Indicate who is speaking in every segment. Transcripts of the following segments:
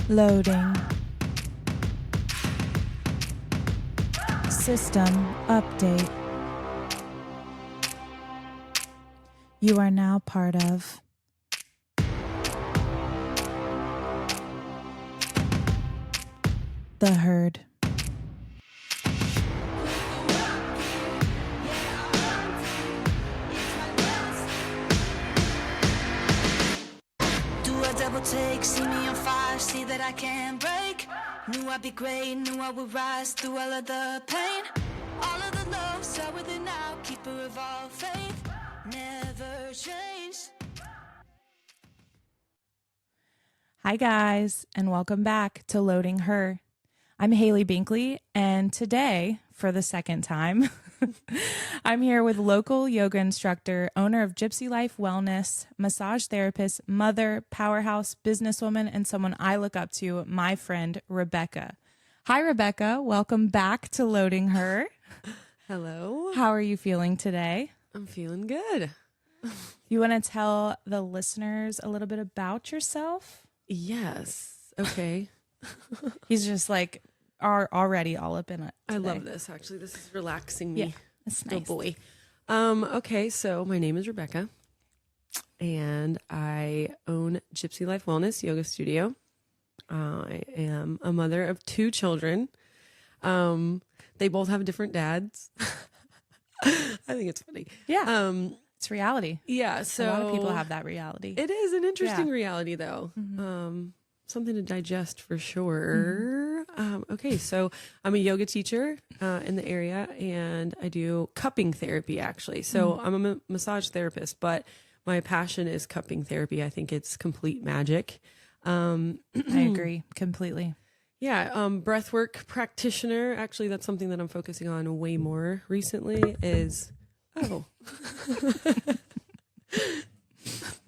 Speaker 1: Loading. System update. You are now part of the herd.
Speaker 2: Double take, see me on fire, see that I can't break. Knew I'd be great, knew I would rise through all of the pain. All of the love, start with it now, keeper of all faith, never change.
Speaker 1: Hi guys, and welcome back to Loading Her. I'm Haley Binkley, and today, for the second time, I'm here with local yoga instructor, owner of Gypsy Life Wellness, massage therapist, mother, powerhouse, businesswoman, and someone I look up to, my friend, Rebecca. Hi, Rebecca. Welcome back to Loading Her.
Speaker 3: Hello.
Speaker 1: How are you feeling today?
Speaker 3: I'm feeling good.
Speaker 1: You want to tell the listeners a little bit about yourself?
Speaker 3: Yes. Okay.
Speaker 1: He's just like already all up in it today.
Speaker 3: I love this. Actually, this is relaxing me.
Speaker 1: Yeah, it's
Speaker 3: Good
Speaker 1: nice.
Speaker 3: boy. Okay, so my name is Rebecca, and I own Gypsy Life Wellness Yoga Studio. I am a mother of 2 children. They both have different dads. I think it's funny.
Speaker 1: Yeah. It's reality.
Speaker 3: Yeah. So
Speaker 1: a lot of people have that reality.
Speaker 3: It is an interesting reality, though.
Speaker 1: Mm-hmm.
Speaker 3: Something to digest for sure. Okay, so I'm a yoga teacher in the area, and I do cupping therapy, actually. So I'm a massage therapist, but my passion is cupping therapy. I think it's complete magic.
Speaker 1: I agree completely.
Speaker 3: Yeah, breathwork practitioner. Actually, that's something that I'm focusing on way more recently is,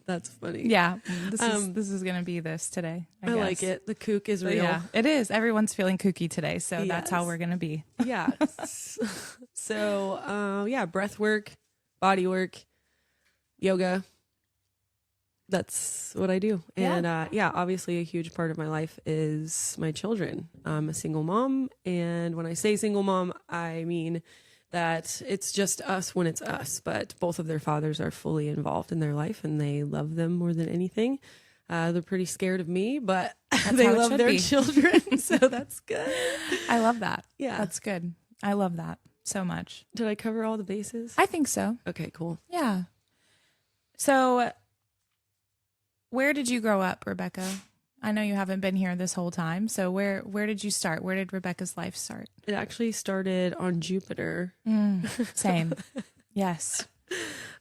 Speaker 3: that's funny.
Speaker 1: Yeah, this is gonna be this today. I guess.
Speaker 3: like it. The kook is real.
Speaker 1: Yeah, it is. Everyone's feeling kooky today, so that's how we're gonna be.
Speaker 3: Yeah. So, breath work, body work, yoga. That's what I do. And obviously a huge part of my life is my children. I'm a single mom. And when I say single mom, I mean that it's just us when it's us. But both of their fathers are fully involved in their life, and they love them more than anything. They're pretty scared of me, but they love their children. So that's good.
Speaker 1: I love that.
Speaker 3: Yeah.
Speaker 1: That's good. I love that so much.
Speaker 3: Did I cover all the bases?
Speaker 1: I think so.
Speaker 3: Okay, cool.
Speaker 1: Yeah. So where did you grow up, Rebecca? I know you haven't been here this whole time. So where did you start? Where did Rebecca's life start?
Speaker 3: It actually started on Jupiter.
Speaker 1: Same. Yes.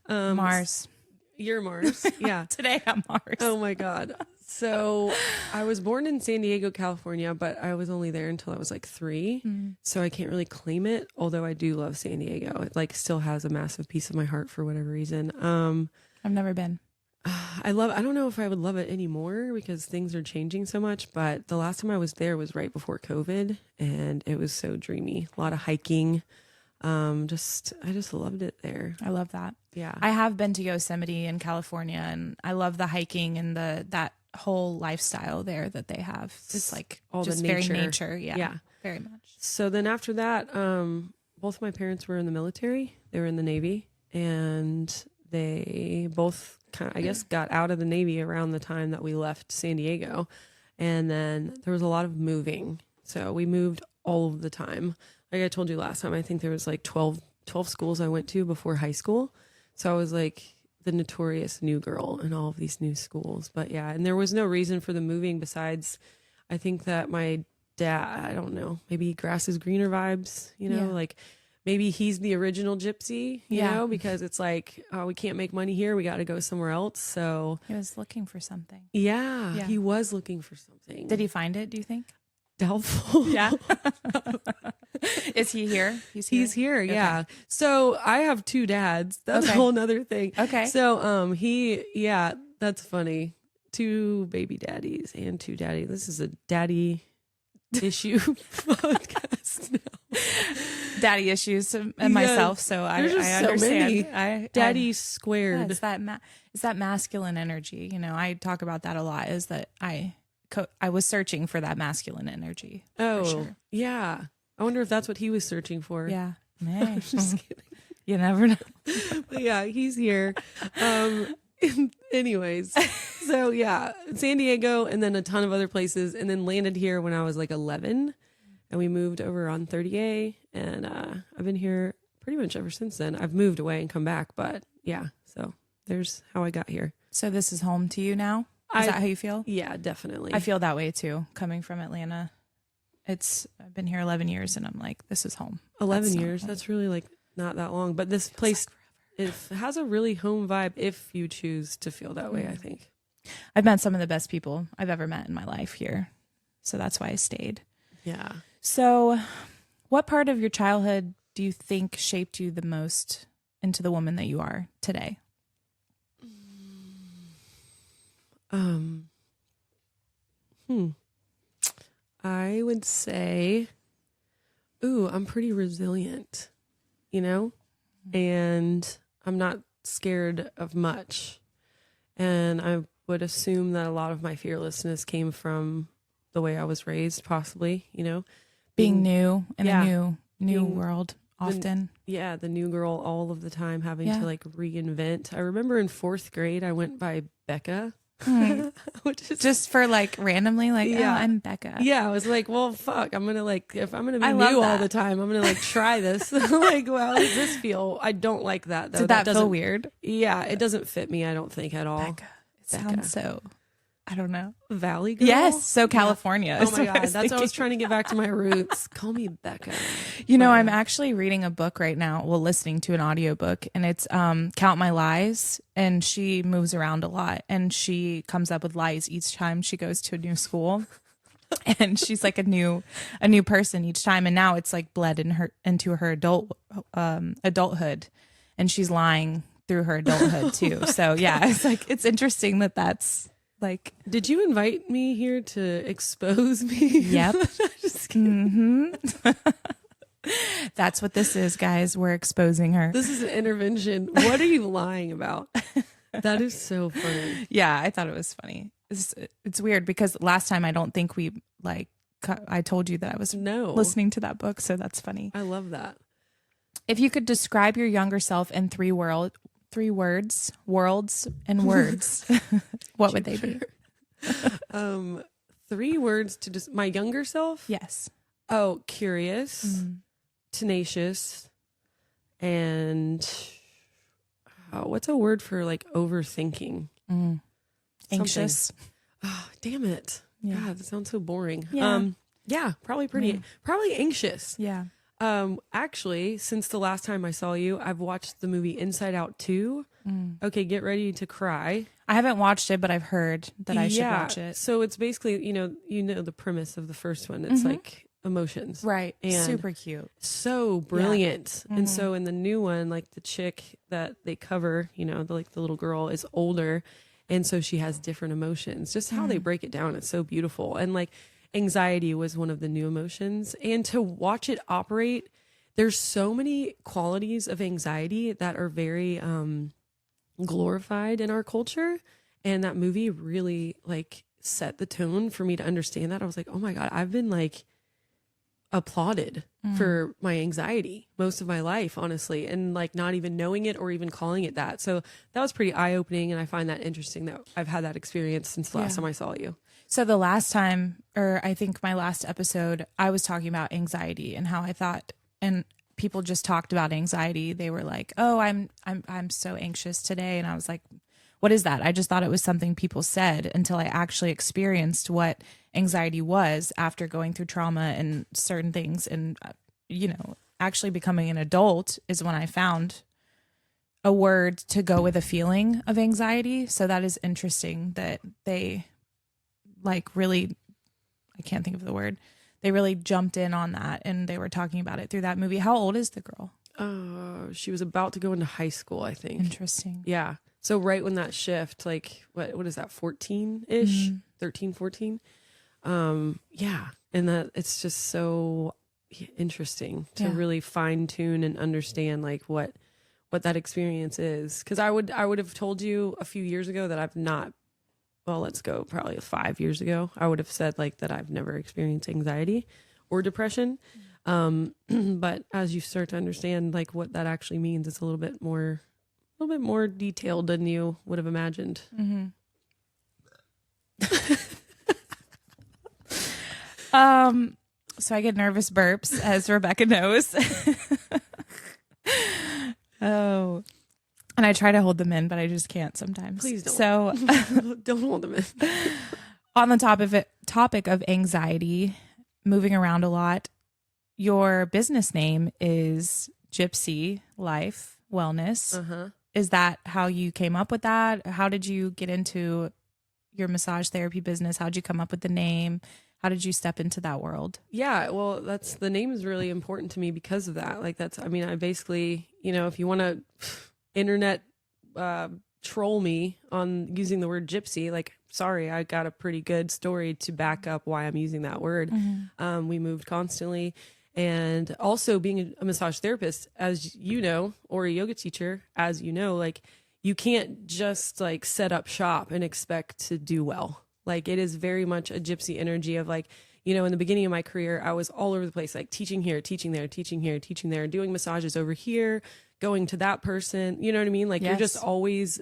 Speaker 1: Mars.
Speaker 3: You're Mars. Yeah.
Speaker 1: Today I'm Mars.
Speaker 3: Oh my God. So I was born in San Diego, California, but I was only there until I was like 3. So I can't really claim it. Although I do love San Diego. It like still has a massive piece of my heart for whatever reason.
Speaker 1: I've never been.
Speaker 3: I don't know if I would love it anymore because things are changing so much, but the last time I was there was right before COVID, and it was so dreamy. A lot of hiking. I just loved it there.
Speaker 1: I love that.
Speaker 3: Yeah.
Speaker 1: I have been to Yosemite in California, and I love the hiking and that whole lifestyle there that they have. It's like
Speaker 3: all
Speaker 1: just
Speaker 3: the
Speaker 1: very
Speaker 3: nature.
Speaker 1: nature. Yeah. Very much.
Speaker 3: So then after that, both of my parents were in the military. They were in the Navy, and they both kind of, I guess, got out of the Navy around the time that we left San Diego. And then there was a lot of moving. So we moved all of the time. Like I told you last time, I think there was like 12 schools I went to before high school. So I was like the notorious new girl in all of these new schools. But yeah, and there was no reason for the moving besides, I think that my dad, I don't know, maybe grass is greener vibes, like maybe he's the original gypsy, you know, because it's like, oh, we can't make money here. We got to go somewhere else. So
Speaker 1: He was looking for something.
Speaker 3: yeah, he was looking for something.
Speaker 1: Did he find it, do you think?
Speaker 3: Doubtful.
Speaker 1: Yeah. Is he here?
Speaker 3: He's here. Yeah. So I have 2 dads. That's a whole nother thing.
Speaker 1: Okay.
Speaker 3: So, that's funny. 2 baby daddies and 2 daddy. This is a daddy issue podcast now.
Speaker 1: Daddy issues and myself, so I understand.
Speaker 3: So daddy squared.
Speaker 1: Yeah, it's that masculine energy. You know, I talk about that a lot. Is that I I was searching for that masculine energy.
Speaker 3: Oh,
Speaker 1: for sure.
Speaker 3: yeah. I wonder if that's what he was searching for.
Speaker 1: Yeah. May.
Speaker 3: Just kidding.
Speaker 1: You never know.
Speaker 3: But yeah, he's here. Anyways, so yeah, San Diego and then a ton of other places, and then landed here when I was like 11, and we moved over on 30A, and I've been here pretty much ever since then. I've moved away and come back, but yeah, so there's how I got here.
Speaker 1: So this is home to you now? Is that how you feel?
Speaker 3: Yeah, definitely.
Speaker 1: I feel that way too, coming from Atlanta. I've been here 11 years and I'm like, this is home.
Speaker 3: 11 years. That's really like not that long, but this place it has a really home vibe if you choose to feel that way, I think.
Speaker 1: I've met some of the best people I've ever met in my life here. So that's why I stayed.
Speaker 3: Yeah.
Speaker 1: So what part of your childhood do you think shaped you the most into the woman that you are today?
Speaker 3: I would say, I'm pretty resilient, and I'm not scared of much. And I would assume that a lot of my fearlessness came from the way I was raised, possibly,
Speaker 1: Being new in a new
Speaker 3: Being
Speaker 1: world often.
Speaker 3: the new girl all of the time, having to like reinvent. I remember in 4th grade, I went by Becca. Which is
Speaker 1: just for like randomly, like, oh, I'm Becca.
Speaker 3: Yeah, I was like, well, fuck, I'm gonna like, if I'm gonna be
Speaker 1: I love
Speaker 3: new
Speaker 1: that.
Speaker 3: all the time, I'm gonna like try this. Like, well, how does this feel? I don't like that though.
Speaker 1: Did that feel weird?
Speaker 3: Yeah, it doesn't fit me, I don't think at all.
Speaker 1: Becca. It sounds so, I don't know.
Speaker 3: Valley girl?
Speaker 1: Yes, so California.
Speaker 3: Oh my God, that's I was trying to get back to my roots. Call me Becca.
Speaker 1: I'm actually reading a book right now, listening to an audiobook, and it's Count My Lies, and she moves around a lot, and she comes up with lies each time she goes to a new school. And she's like a new person each time, and now it's like bled into her adulthood, and she's lying through her adulthood too. So yeah, it's interesting that's like.
Speaker 3: Did you invite me here to expose me?
Speaker 1: Yep.
Speaker 3: Just kidding.
Speaker 1: That's what this is, guys. We're exposing her.
Speaker 3: This is an intervention. What are you lying about? That is so funny.
Speaker 1: Yeah, I thought it was funny. It's weird because last time I don't think I told you that I was listening to that book, so that's funny.
Speaker 3: I love that.
Speaker 1: If you could describe your younger self in 3 words, and words, what would they be?
Speaker 3: 3 words to just my younger self?
Speaker 1: Yes.
Speaker 3: Oh, curious, tenacious, and what's a word for like overthinking?
Speaker 1: Anxious.
Speaker 3: Oh, damn it.
Speaker 1: Yeah.
Speaker 3: God, that sounds so boring.
Speaker 1: Yeah.
Speaker 3: Probably probably anxious.
Speaker 1: Yeah.
Speaker 3: Actually, since the last time I saw you, I've watched the movie Inside Out 2. Okay, get ready to cry.
Speaker 1: I haven't watched it, but I've heard that I should watch it.
Speaker 3: So it's basically, you know the premise of the first one. It's like emotions.
Speaker 1: Right.
Speaker 3: And
Speaker 1: super cute.
Speaker 3: So brilliant. And so in the new one, like the chick that they cover, the little girl is older. And so she has different emotions. Just how they break it down. It's so beautiful. And like anxiety was one of the new emotions. And to watch it operate, there's so many qualities of anxiety that are very glorified in our culture. And that movie really like set the tone for me to understand that. I was like, oh my God, I've been like applauded for my anxiety most of my life, honestly, and like not even knowing it or even calling it that. So that was pretty eye-opening, and I find that interesting that I've had that experience since the last time I saw you.
Speaker 1: So the last time, or I think my last episode, I was talking about anxiety and how I thought, and people just talked about anxiety. They were like, "Oh, I'm so anxious today," and I was like, "What is that?" I just thought it was something people said until I actually experienced what anxiety was after going through trauma and certain things, and actually becoming an adult is when I found a word to go with a feeling of anxiety. So that is interesting that they really, I can't think of the word. They really jumped in on that, and they were talking about it through that movie. How old is the girl?
Speaker 3: She was about to go into high school, I think.
Speaker 1: Interesting.
Speaker 3: Yeah. So right when that shift, like what is that, 14-ish, 13, 14? Yeah. And that it's just so interesting to really fine tune and understand like what that experience is. Cause I would have told you a few years ago that I've not well, let's go probably 5 years ago, I would have said like that I've never experienced anxiety or depression. But as you start to understand like what that actually means, it's a little bit more detailed than you would have imagined.
Speaker 1: Mm-hmm. So I get nervous burps, as Rebecca knows. Oh, and I try to hold them in, but I just can't sometimes.
Speaker 3: Please don't.
Speaker 1: So
Speaker 3: Don't hold them in.
Speaker 1: on the topic of anxiety, moving around a lot, your business name is Gypsy Life Wellness.
Speaker 3: Uh-huh.
Speaker 1: Is that how you came up with that? How did you get into your massage therapy business? How did you come up with the name? How did you step into that world?
Speaker 3: Yeah, well, the name is really important to me because of that. Like I basically, if you want to internet troll me on using the word gypsy, like, sorry, I got a pretty good story to back up why I'm using that word.
Speaker 1: Mm-hmm.
Speaker 3: We moved constantly. And also being a massage therapist, as you know, or a yoga teacher, as you know, like you can't just like set up shop and expect to do well. Like it is very much a gypsy energy of like, in the beginning of my career, I was all over the place, like teaching here, teaching there, teaching here, teaching there, doing massages over here, going to that person. You know what I mean? Like You're just always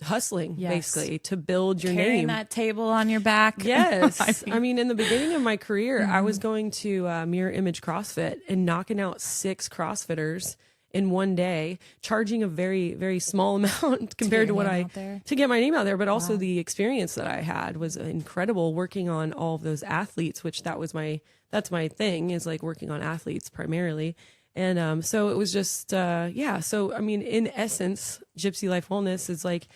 Speaker 3: hustling basically to build your
Speaker 1: Carrying
Speaker 3: name.
Speaker 1: that table on your back.
Speaker 3: Yes. I mean, in the beginning of my career, I was going to Mirror Image CrossFit and knocking out 6 CrossFitters in one day, charging a very, very small amount compared to what to get my name out there. But also the experience that I had was incredible working on all of those athletes, which that's my thing, is like working on athletes primarily. And so it was just, So, I mean, in essence, Gypsy Life Wellness is like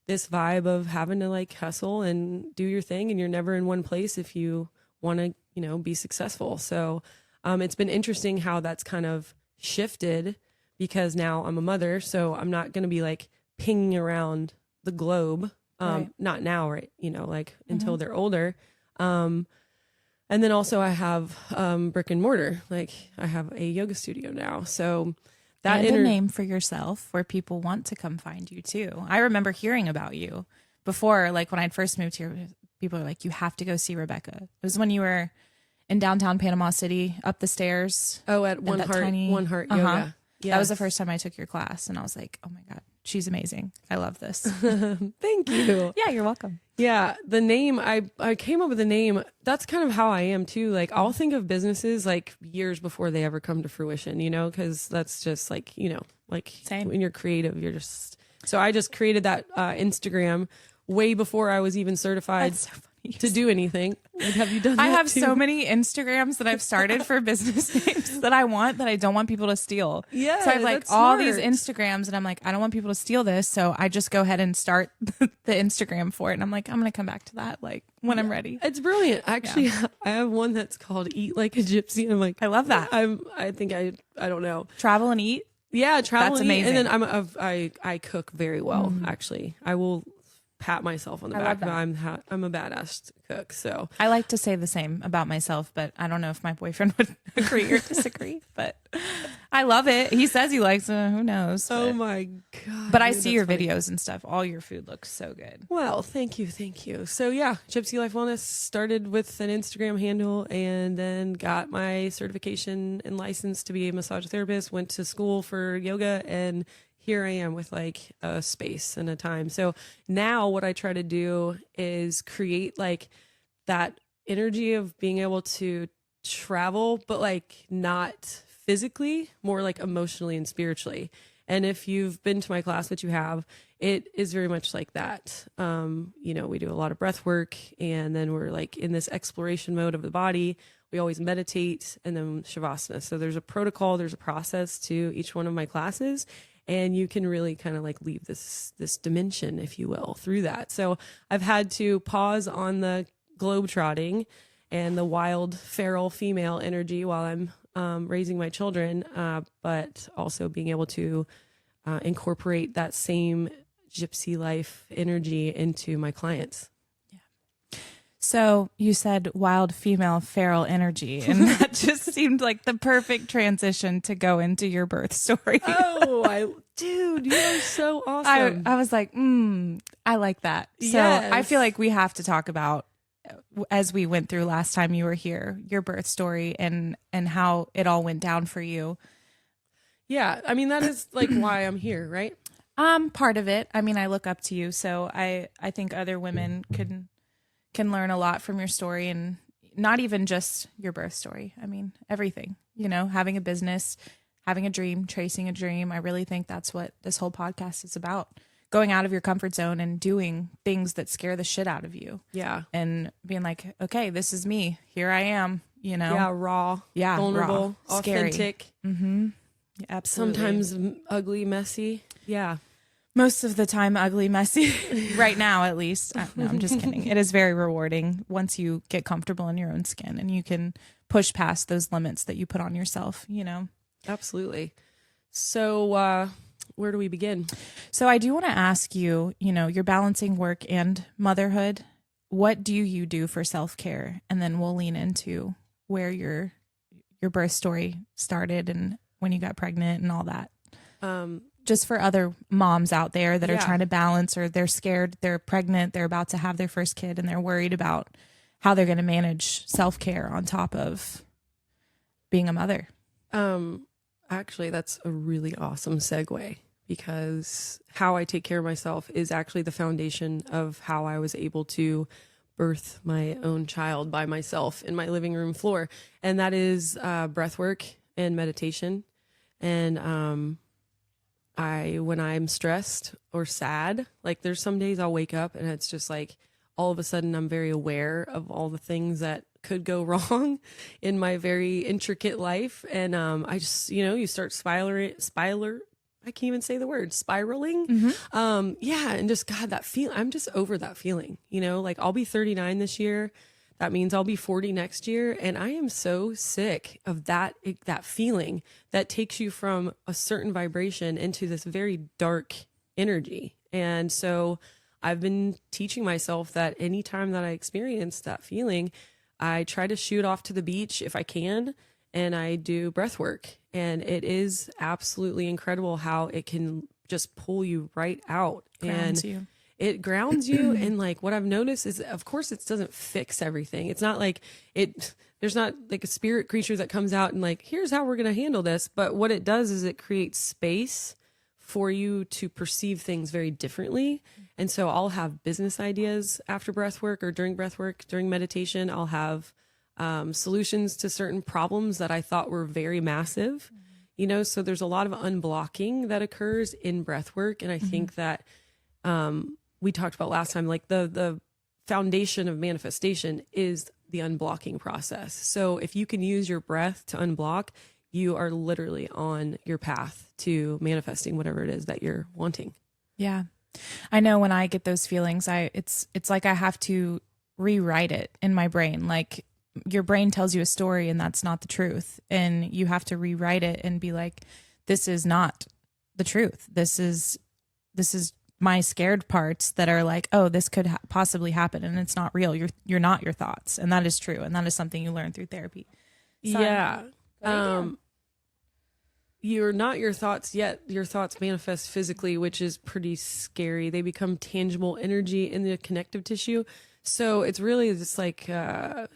Speaker 3: this vibe of having to like hustle and do your thing, and you're never in one place if you want to, be successful. So it's been interesting how that's kind of shifted, because now I'm a mother, so I'm not going to be like pinging around the globe. Not now, right? Until they're older. And then also I have brick and mortar. Like I have a yoga studio now. So that
Speaker 1: and a name for yourself where people want to come find you too. I remember hearing about you before, like when I'd first moved here, people were like, you have to go see Rebecca. It was when you were in downtown Panama City, up the stairs.
Speaker 3: Oh, at One Heart Yoga.
Speaker 1: Yes. That was the first time I took your class, and I was like, oh my God, she's amazing. I love this.
Speaker 3: Thank you.
Speaker 1: Yeah, you're welcome.
Speaker 3: Yeah, the name, I came up with the name. That's kind of how I am too. Like I'll think of businesses like years before they ever come to fruition, because that's just like,
Speaker 1: Same.
Speaker 3: When you're creative, so I just created that Instagram way before I was even certified to do anything. Like, have you done that?
Speaker 1: I have
Speaker 3: too?
Speaker 1: so many Instagrams that I've started for business names that I don't want people to steal.
Speaker 3: Yeah.
Speaker 1: So I have like all these Instagrams, and I'm like, I don't want people to steal this. So I just go ahead and start the Instagram for it. And I'm like, I'm going to come back to that like when I'm ready.
Speaker 3: It's brilliant. Actually, I have one that's called Eat Like a Gypsy. And I'm like,
Speaker 1: I love that.
Speaker 3: I think I don't know.
Speaker 1: Travel and eat.
Speaker 3: Yeah. Travel
Speaker 1: That's
Speaker 3: and eat.
Speaker 1: amazing.
Speaker 3: And then I cook very well. Actually, I will pat myself on the back. I'm a badass cook. So
Speaker 1: I like to say the same about myself, but I don't know if my boyfriend would agree or disagree. But I love it. He says he likes it. Who knows?
Speaker 3: Oh my God.
Speaker 1: But I see your videos and stuff. All your food looks so good.
Speaker 3: Well, thank you. So yeah, Gypsy Life Wellness started with an Instagram handle, and then got my certification and license to be a massage therapist, went to school for yoga, and here I am with like a space and a time. So now what I try to do is create like that energy of being able to travel, but like not physically, more like emotionally and spiritually. And if you've been to my class, which you have, it is very much like that. We do a lot of breath work, and then we're like in this exploration mode of the body. We always meditate, and then Shavasana. So there's a protocol, there's a process to each one of my classes. And you can really kind of like leave this dimension, if you will, through that. So I've had to pause on the globetrotting and the wild, feral female energy while I'm raising my children, but also being able to incorporate that same gypsy life energy into my clients.
Speaker 1: Yeah. So you said wild female feral energy, and that just seemed like the perfect transition to go into your birth story.
Speaker 3: Dude, you are so awesome.
Speaker 1: I was like, I like that. So
Speaker 3: Yes.
Speaker 1: I feel like we have to talk about, as we went through last time you were here, your birth story and how it all went down for you.
Speaker 3: Yeah, I mean, that is like why I'm here, right?
Speaker 1: Part of it. I mean, I look up to you, so I think other women can learn a lot from your story, and not even just your birth story. I mean, everything, having a business, having a dream, tracing a dream. I really think that's what this whole podcast is about. Going out of your comfort zone and doing things that scare the shit out of you.
Speaker 3: Yeah.
Speaker 1: And being like, okay, this is me. Here I am,
Speaker 3: Yeah, raw.
Speaker 1: Yeah,
Speaker 3: vulnerable,
Speaker 1: raw, scary.
Speaker 3: authentic.
Speaker 1: Mm-hmm. Absolutely.
Speaker 3: Sometimes ugly, messy. Yeah.
Speaker 1: Most of the time, ugly, messy. Right now, at least. No, I'm just kidding. It is very rewarding once you get comfortable in your own skin and you can push past those limits that you put on yourself,
Speaker 3: Absolutely. So, where do we begin?
Speaker 1: So I do want to ask you, you're balancing work and motherhood. What do you do for self-care? And then we'll lean into where your birth story started and when you got pregnant and all that. Just for other moms out there that are trying to balance, or they're scared, they're pregnant, they're about to have their first kid, and they're worried about how they're going to manage self-care on top of being a mother.
Speaker 3: Actually, that's a really awesome segue, because how I take care of myself is actually the foundation of how I was able to birth my own child by myself in my living room floor. And that is breath work and meditation. And when I'm stressed or sad, like there's some days I'll wake up and it's just like all of a sudden I'm very aware of all the things that could go wrong in my very intricate life. And I just, you start spiraling. I can't even say the word, spiraling.
Speaker 1: Mm-hmm.
Speaker 3: Yeah. And just, God, that feeling, I'm just over that feeling, like I'll be 39 this year. That means I'll be 40 next year. And I am so sick of that feeling that takes you from a certain vibration into this very dark energy. And so I've been teaching myself that anytime that I experience that feeling, I try to shoot off to the beach if I can, and I do breath work. And it is absolutely incredible how it can just pull you right out.
Speaker 1: Grounds
Speaker 3: and
Speaker 1: you.
Speaker 3: It grounds you. And like what I've noticed is, of course, it doesn't fix everything. It's not like there's not like a spirit creature that comes out and like, here's how we're going to handle this. But what it does is it creates space for you to perceive things very differently. And so I'll have business ideas after breath work or during breath work, during meditation. I'll have solutions to certain problems that I thought were very massive, so there's a lot of unblocking that occurs in breath work. And I think that we talked about last time, like the foundation of manifestation is the unblocking process. So if you can use your breath to unblock, you are literally on your path to manifesting whatever it is that you're wanting.
Speaker 1: Yeah. I know when I get those feelings, it's like I have to rewrite it in my brain. Like your brain tells you a story and that's not the truth. And you have to rewrite it and be like, this is not the truth. This is my scared parts that are like, oh, this could possibly happen. And it's not real. You're not your thoughts. And that is true. And that is something you learn through therapy.
Speaker 3: Yeah. You're not your thoughts yet. Your thoughts manifest physically, which is pretty scary. They become tangible energy in the connective tissue. So it's really just like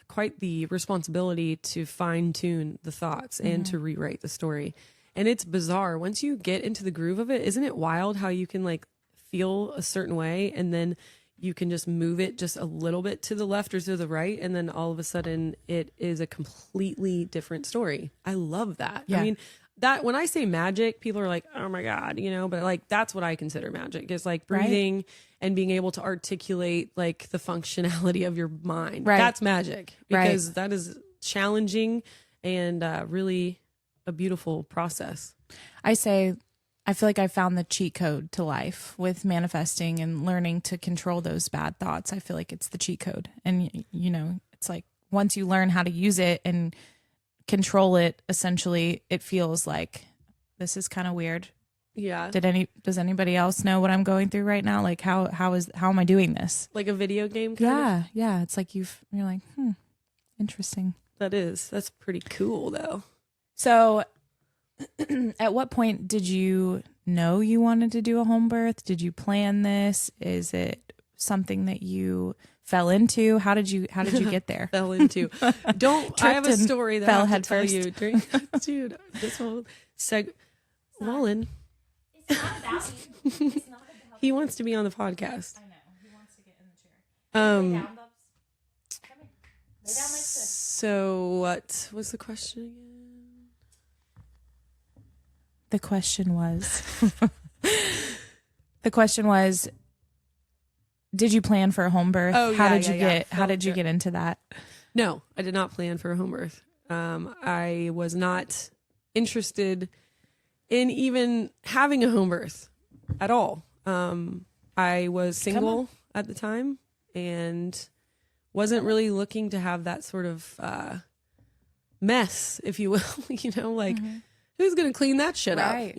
Speaker 3: quite the responsibility to fine tune the thoughts and to rewrite the story. And it's bizarre. Once you get into the groove of it, isn't it wild how you can like feel a certain way and then you can just move it just a little bit to the left or to the right. And then all of a sudden it is a completely different story. I love that.
Speaker 1: Yeah.
Speaker 3: I mean, that when I say magic, people are like, oh my God, but like, that's what I consider magic is like breathing and being able to articulate like the functionality of your mind.
Speaker 1: Right.
Speaker 3: That's magic because that is challenging and really a beautiful process.
Speaker 1: I feel like I found the cheat code to life with manifesting and learning to control those bad thoughts. I feel like it's the cheat code. And, it's like once you learn how to use it and control it, essentially, it feels like this is kind of weird.
Speaker 3: Yeah.
Speaker 1: Does anybody else know what I'm going through right now? Like how am I doing this?
Speaker 3: Like a video game kind of?
Speaker 1: Yeah. It's like you're like, interesting.
Speaker 3: That's pretty cool though.
Speaker 1: So at what point did you know you wanted to do a home birth? Did you plan this? Is it something that you fell into? How did you get there?
Speaker 3: Fell into. I have a story that I have to tell you during dude, this whole Wallen.
Speaker 2: It's not about you. It's not about
Speaker 3: He wants to be on the podcast.
Speaker 1: I know. He wants to get in the chair.
Speaker 2: Lay down, Bubs. Come here. Lay down like this.
Speaker 3: So what was the question again?
Speaker 1: The question was did you plan for a home birth?
Speaker 3: Oh,
Speaker 1: how
Speaker 3: yeah,
Speaker 1: did you
Speaker 3: yeah,
Speaker 1: get how did you get into that?
Speaker 3: No, I did not plan for a home birth. I was not interested in even having a home birth at all. I was single at the time and wasn't really looking to have that sort of mess, if you will, like who's going to clean that shit up,
Speaker 1: right.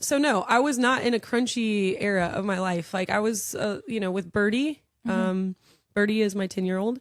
Speaker 3: So no, I was not in a crunchy era of my life. Like I was, with Birdie. Birdie is my 10-year-old.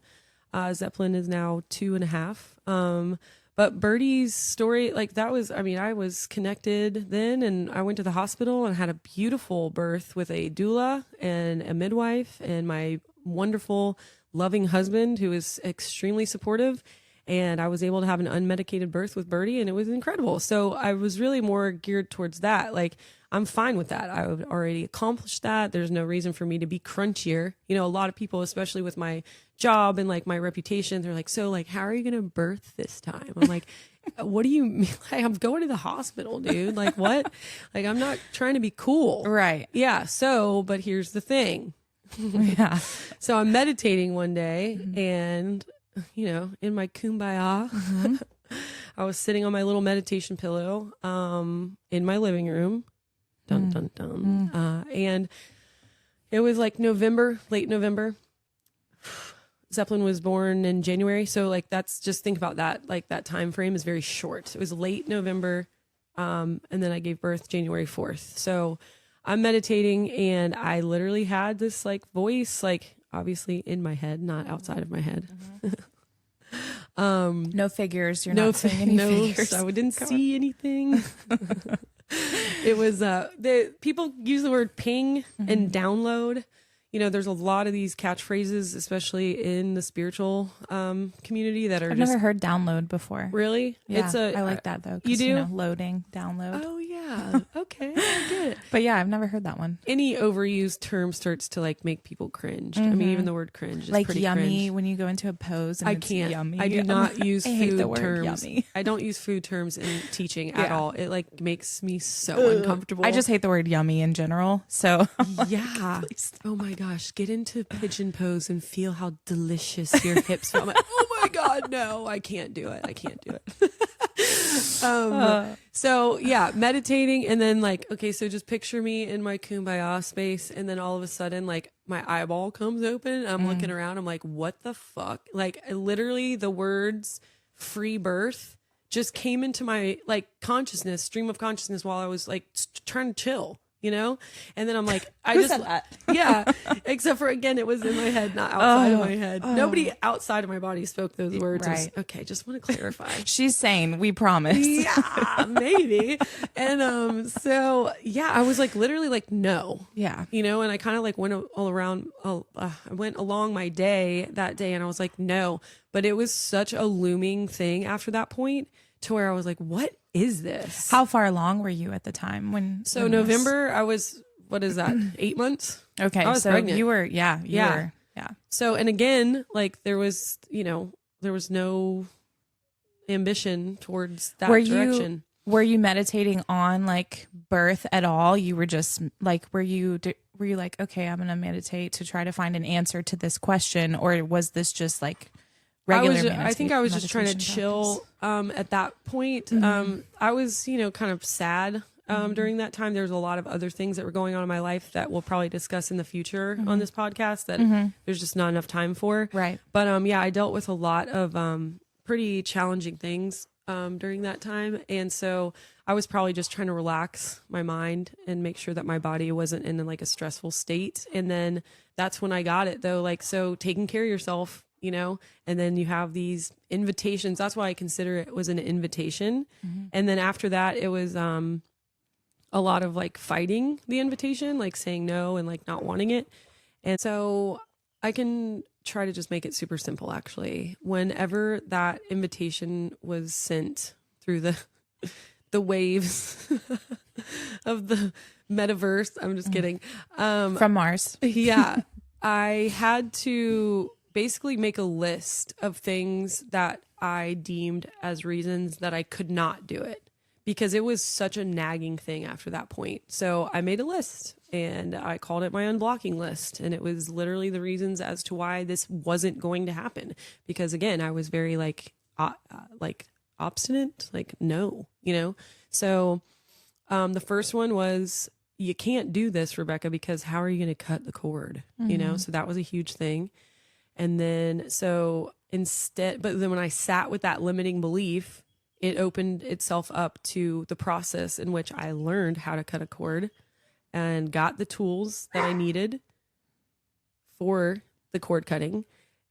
Speaker 3: Zeppelin is now 2.5. But Birdie's story, like that was, I was connected then, and I went to the hospital and had a beautiful birth with a doula and a midwife and my wonderful, loving husband who is extremely supportive. And I was able to have an unmedicated birth with Birdie, and it was incredible. So I was really more geared towards that. Like, I'm fine with that. I would already accomplished that. There's no reason for me to be crunchier. A lot of people, especially with my job and like my reputation, they're like, so like, how are you going to birth this time? I'm like, what do you mean? Like, I'm going to the hospital, dude. Like, what? Like, I'm not trying to be cool.
Speaker 1: Right.
Speaker 3: Yeah. So, but here's the thing.
Speaker 1: Yeah.
Speaker 3: So I'm meditating one day and, in my kumbaya, I was sitting on my little meditation pillow, in my living room. Dun, dun, dun. And it was like late November. Zeppelin was born in January. So like, just think about that. Like that time frame is very short. It was late November. And then I gave birth January 4th. So I'm meditating and I literally had this like voice, like obviously in my head, not outside of my head.
Speaker 1: No figures. You're not saying any figures.
Speaker 3: I didn't see anything. It was the people use the word ping and download. There's a lot of these catchphrases, especially in the spiritual community, that are
Speaker 1: I've never heard download before.
Speaker 3: Really?
Speaker 1: Yeah, I like that though.
Speaker 3: You do?
Speaker 1: Loading, download.
Speaker 3: Oh yeah. Okay, I get it.
Speaker 1: But yeah, I've never heard that one.
Speaker 3: Any overused term starts to like make people cringe. Even the word cringe is
Speaker 1: like
Speaker 3: pretty
Speaker 1: yummy
Speaker 3: cringe.
Speaker 1: when you go into a pose. And
Speaker 3: I
Speaker 1: it's
Speaker 3: can't.
Speaker 1: Yummy.
Speaker 3: I do not use
Speaker 1: I hate
Speaker 3: food
Speaker 1: the word
Speaker 3: terms.
Speaker 1: yummy.
Speaker 3: I don't use food terms in teaching at
Speaker 1: Yeah.
Speaker 3: all. It like makes me so uncomfortable.
Speaker 1: I just hate the word yummy in general. So
Speaker 3: yeah. Oh my gosh, get into pigeon pose and feel how delicious your hips feel. I'm like, oh my god, no, I can't do it. So yeah, meditating, and then like, okay, so just picture me in my kumbaya space, and then all of a sudden like my eyeball comes open and I'm looking around, I'm like, what the fuck? Like literally the words free birth just came into my like stream of consciousness while I was like trying to chill. And then I'm like,
Speaker 1: said that?
Speaker 3: Yeah, except for, again, it was in my head, not outside of my head. Nobody outside of my body spoke those words.
Speaker 1: Right.
Speaker 3: Okay, just want to clarify.
Speaker 1: She's sane. We promise.
Speaker 3: Yeah, maybe. And so yeah, I was like literally like, no.
Speaker 1: Yeah.
Speaker 3: And I kind of like went I went along my day that day, and I was like, no. But it was such a looming thing after that point, to where I was like, what is this?
Speaker 1: How far along were you at the time when?
Speaker 3: So November, I was, what is that? 8 months?
Speaker 1: Okay.
Speaker 3: I was
Speaker 1: so
Speaker 3: pregnant.
Speaker 1: you were, yeah. Yeah.
Speaker 3: So, and again, like there was no ambition towards that direction.
Speaker 1: Were you meditating on like birth at all? You were just like, were you like, okay, I'm going to meditate to try to find an answer to this question? Or was this just like regular
Speaker 3: I think I was just trying to chill at that point. I was, kind of sad during that time. There's a lot of other things that were going on in my life that we'll probably discuss in the future on this podcast that there's just not enough time for.
Speaker 1: Right.
Speaker 3: But yeah, I dealt with a lot of pretty challenging things during that time. And so I was probably just trying to relax my mind and make sure that my body wasn't in like a stressful state. And then that's when I got it though. Like, so taking care of yourself, you know, and then you have these invitations. That's why I consider it was an invitation. And then after that, it was, a lot of like fighting the invitation, like saying no and like not wanting it. And so I can try to just make it super simple. Actually, whenever that invitation was sent through the waves of the metaverse, I'm just kidding.
Speaker 1: From Mars.
Speaker 3: Yeah. I had to basically make a list of things that I deemed as reasons that I could not do it, because it was such a nagging thing after that point. So I made a list and I called it my unblocking list. And it was literally the reasons as to why this wasn't going to happen. Because again, I was very like obstinate, like, no, you know? So the first one was, you can't do this, Rebecca, because how are you going to cut the cord? You know? So that was a huge thing. And then, so instead, but then when I sat with that limiting belief, it opened itself up to the process in which I learned how to cut a cord and got the tools that I needed for the cord cutting.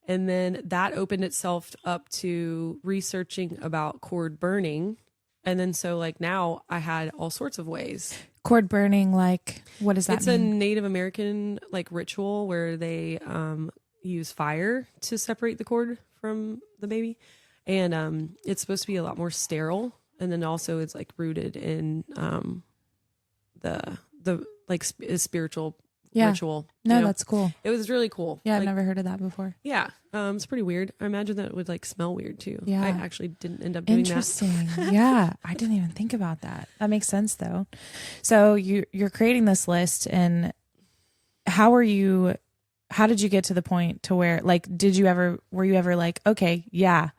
Speaker 3: And then that opened itself up to researching about cord burning. And then so like now I had all sorts of ways.
Speaker 1: Cord burning, like, what does that
Speaker 3: It's
Speaker 1: mean?
Speaker 3: a Native American like ritual where they use fire to separate the cord from the baby. And it's supposed to be a lot more sterile. And then also it's like rooted in the like spiritual ritual.
Speaker 1: No,
Speaker 3: you know?
Speaker 1: that's cool.
Speaker 3: It was really cool.
Speaker 1: Yeah, I've
Speaker 3: Like,
Speaker 1: never heard of that before.
Speaker 3: yeah. It's pretty weird. I imagine that it would like smell weird too.
Speaker 1: Yeah.
Speaker 3: I actually didn't end up doing
Speaker 1: Interesting. Yeah, I didn't even think about that. That makes sense though. So you're creating this list, and how did you get to the point to where, like, were you ever like, okay, yeah,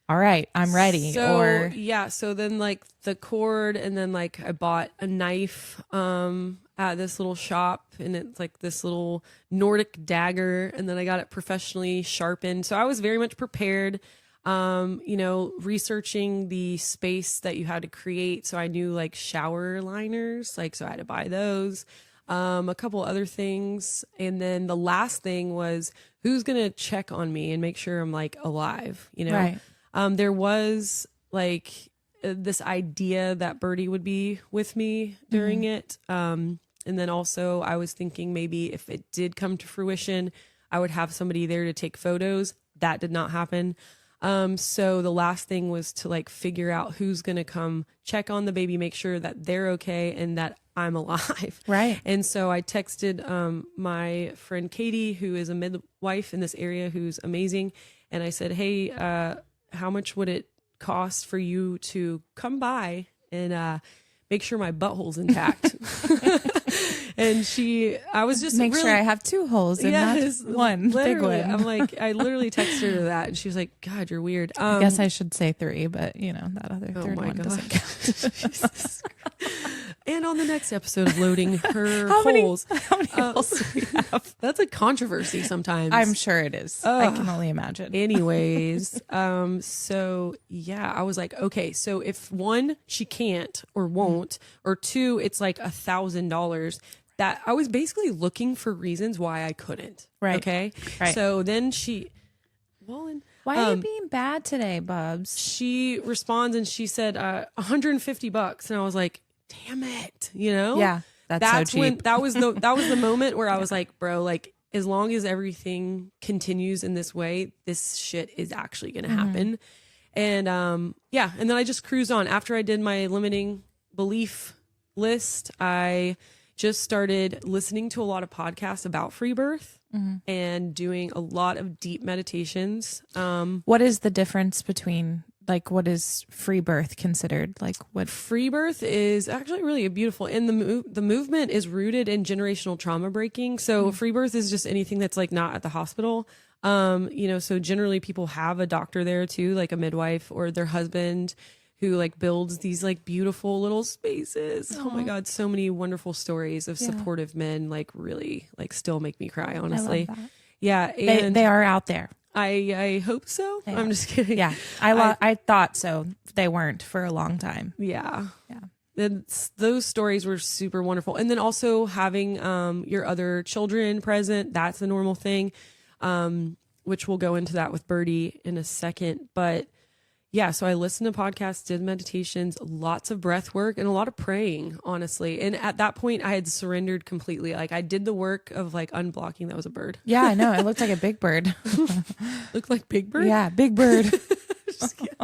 Speaker 1: all right, I'm ready?
Speaker 3: So,
Speaker 1: or
Speaker 3: yeah. So then like the cord, and then like I bought a knife at this little shop, and it's like this little Nordic dagger, and then I got it professionally sharpened. So I was very much prepared, you know, researching the space that you had to create. So I knew like shower liners, like, so I had to buy those. A couple other things. And then the last thing was, who's going to check on me and make sure I'm like alive, you know?
Speaker 1: Right.
Speaker 3: There was like this idea that Birdie would be with me during it. And then also I was thinking maybe if it did come to fruition, I would have somebody there to take photos. That did not happen. So the last thing was to like figure out who's going to come check on the baby, make sure that they're okay and that I'm alive.
Speaker 1: Right.
Speaker 3: And so I texted my friend Katie, who is a midwife in this area, who's amazing. And I said, hey, how much would it cost for you to come by and make sure my butthole's intact? And I was just
Speaker 1: make
Speaker 3: really,
Speaker 1: sure I have two holes and
Speaker 3: yes,
Speaker 1: not one big
Speaker 3: literally.
Speaker 1: one.
Speaker 3: I'm like, I literally texted her that, and she was like, God, you're weird.
Speaker 1: I guess I should say 3, but you know, that other
Speaker 3: Oh
Speaker 1: third
Speaker 3: my
Speaker 1: one
Speaker 3: God.
Speaker 1: doesn't count.
Speaker 3: Jesus. And on the next episode of Loading Her
Speaker 1: How many
Speaker 3: Holes,
Speaker 1: holes do we have?
Speaker 3: that's a controversy sometimes.
Speaker 1: I'm sure it is. I can only imagine.
Speaker 3: Anyways, so yeah, I was like, okay, so if 1, she can't or won't, or 2, it's like $1,000, that I was basically looking for reasons why I couldn't.
Speaker 1: Right.
Speaker 3: Okay.
Speaker 1: Right.
Speaker 3: So then
Speaker 1: Why are you being bad today, Bubs?
Speaker 3: she responds and she said, $150. And I was like, damn it. You know?
Speaker 1: Yeah, that's so
Speaker 3: when
Speaker 1: cheap.
Speaker 3: that was the moment where I was like, bro, like, as long as everything continues in this way, this shit is actually going to happen. And yeah, and then I just cruised on. After I did my limiting belief list, I just started listening to a lot of podcasts about free birth and doing a lot of deep meditations.
Speaker 1: What is the difference between, like, what is free birth considered? Like, what?
Speaker 3: Free birth is actually really beautiful, and the movement is rooted in generational trauma breaking. So free birth is just anything that's like not at the hospital. You know, so generally people have a doctor there too, like a midwife or their husband, who like builds these like beautiful little spaces. Oh my God, so many wonderful stories of supportive men, like really like still make me cry, honestly.
Speaker 1: I love that.
Speaker 3: Yeah, and
Speaker 1: They are out there.
Speaker 3: I hope so.
Speaker 1: Yeah.
Speaker 3: I'm just kidding.
Speaker 1: Yeah. I thought so. They weren't for a long time.
Speaker 3: Yeah.
Speaker 1: Yeah.
Speaker 3: Those stories were super wonderful. And then also having your other children present, that's a normal thing, which we'll go into that with Birdie in a second. But yeah, so I listened to podcasts, did meditations, lots of breath work, and a lot of praying, honestly. And at that point, I had surrendered completely. Like, I did the work of like unblocking. That was a bird.
Speaker 1: Yeah, I know. It looked like a big bird.
Speaker 3: Looked like Big Bird?
Speaker 1: Yeah, big bird.
Speaker 3: Just kidding.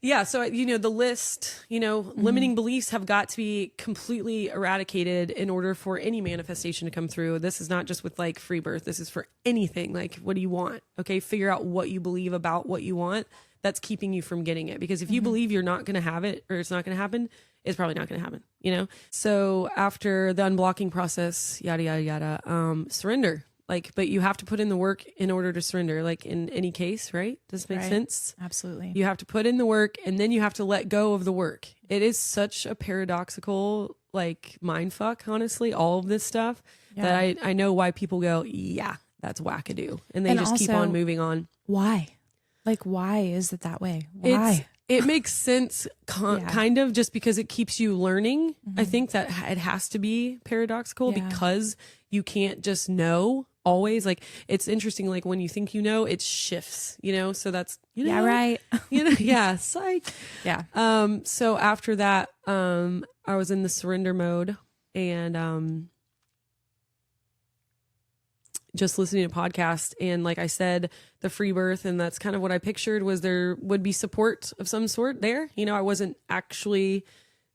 Speaker 3: Yeah, so the list, limiting beliefs have got to be completely eradicated in order for any manifestation to come through. This is not just with like free birth. This is for anything. Like, what do you want? Okay, figure out what you believe about what you want that's keeping you from getting it. Because if you believe you're not going to have it or it's not going to happen, it's probably not going to happen, So after the unblocking process, yada, yada, yada, surrender. But you have to put in the work in order to surrender, like in any case, right? Does this make sense?
Speaker 1: Absolutely.
Speaker 3: You have to put in the work and then you have to let go of the work. It is such a paradoxical, mind fuck, honestly, all of this stuff that I know why people go, yeah, that's wackadoo. And they just keep on moving on.
Speaker 1: Why? Why is it that way? Why?
Speaker 3: It makes sense, kind of, just because it keeps you learning. I think that it has to be paradoxical because you can't just know always. It's interesting, when you think it shifts, so that's
Speaker 1: yeah, right.
Speaker 3: Yeah, psych.
Speaker 1: Yeah.
Speaker 3: So after that, I was in the surrender mode and just listening to podcasts, and like I said, the free birth, and that's kind of what I pictured, was there would be support of some sort there. I wasn't actually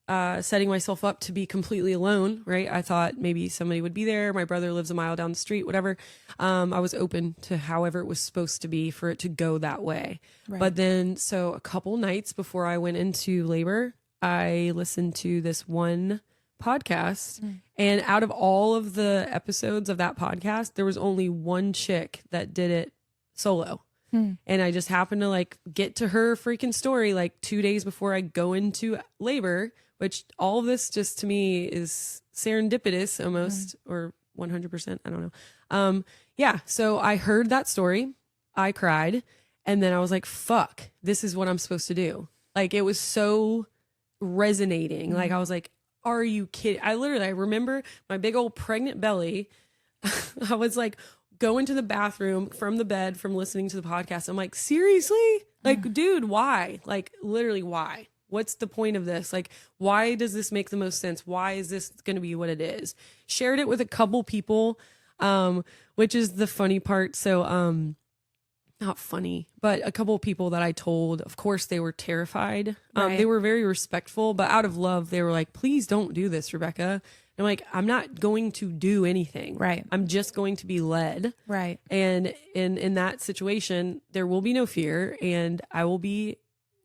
Speaker 3: setting myself up to be completely alone, right? I thought maybe somebody would be there. My brother lives a mile down the street, whatever. I was open to however it was supposed to be for it to go that way. Right. But then, so a couple nights before I went into labor, I listened to this one podcast, and out of all of the episodes of that podcast, there was only one chick that did it solo. And I just happened to get to her freaking story 2 days before I go into labor, which all of this just to me is serendipitous almost, or 100%. I don't know. Yeah. So I heard that story. I cried. And then I was like, fuck, this is what I'm supposed to do. It was so resonating. I was like, are you kidding? I remember my big old pregnant belly. I was going to the bathroom from the bed from listening to the podcast. I'm like, seriously? Dude, why? Literally, why? What's the point of this? Why does this make the most sense? Why is this going to be what it is? Shared it with a couple people, which is the funny part. So, not funny, but a couple of people that I told, of course, they were terrified.
Speaker 1: Right.
Speaker 3: They were very respectful, but out of love, they were like, please don't do this, Rebecca. And I'm like, I'm not going to do anything.
Speaker 1: Right.
Speaker 3: I'm just going to be led.
Speaker 1: Right.
Speaker 3: And in that situation, there will be no fear, and I will be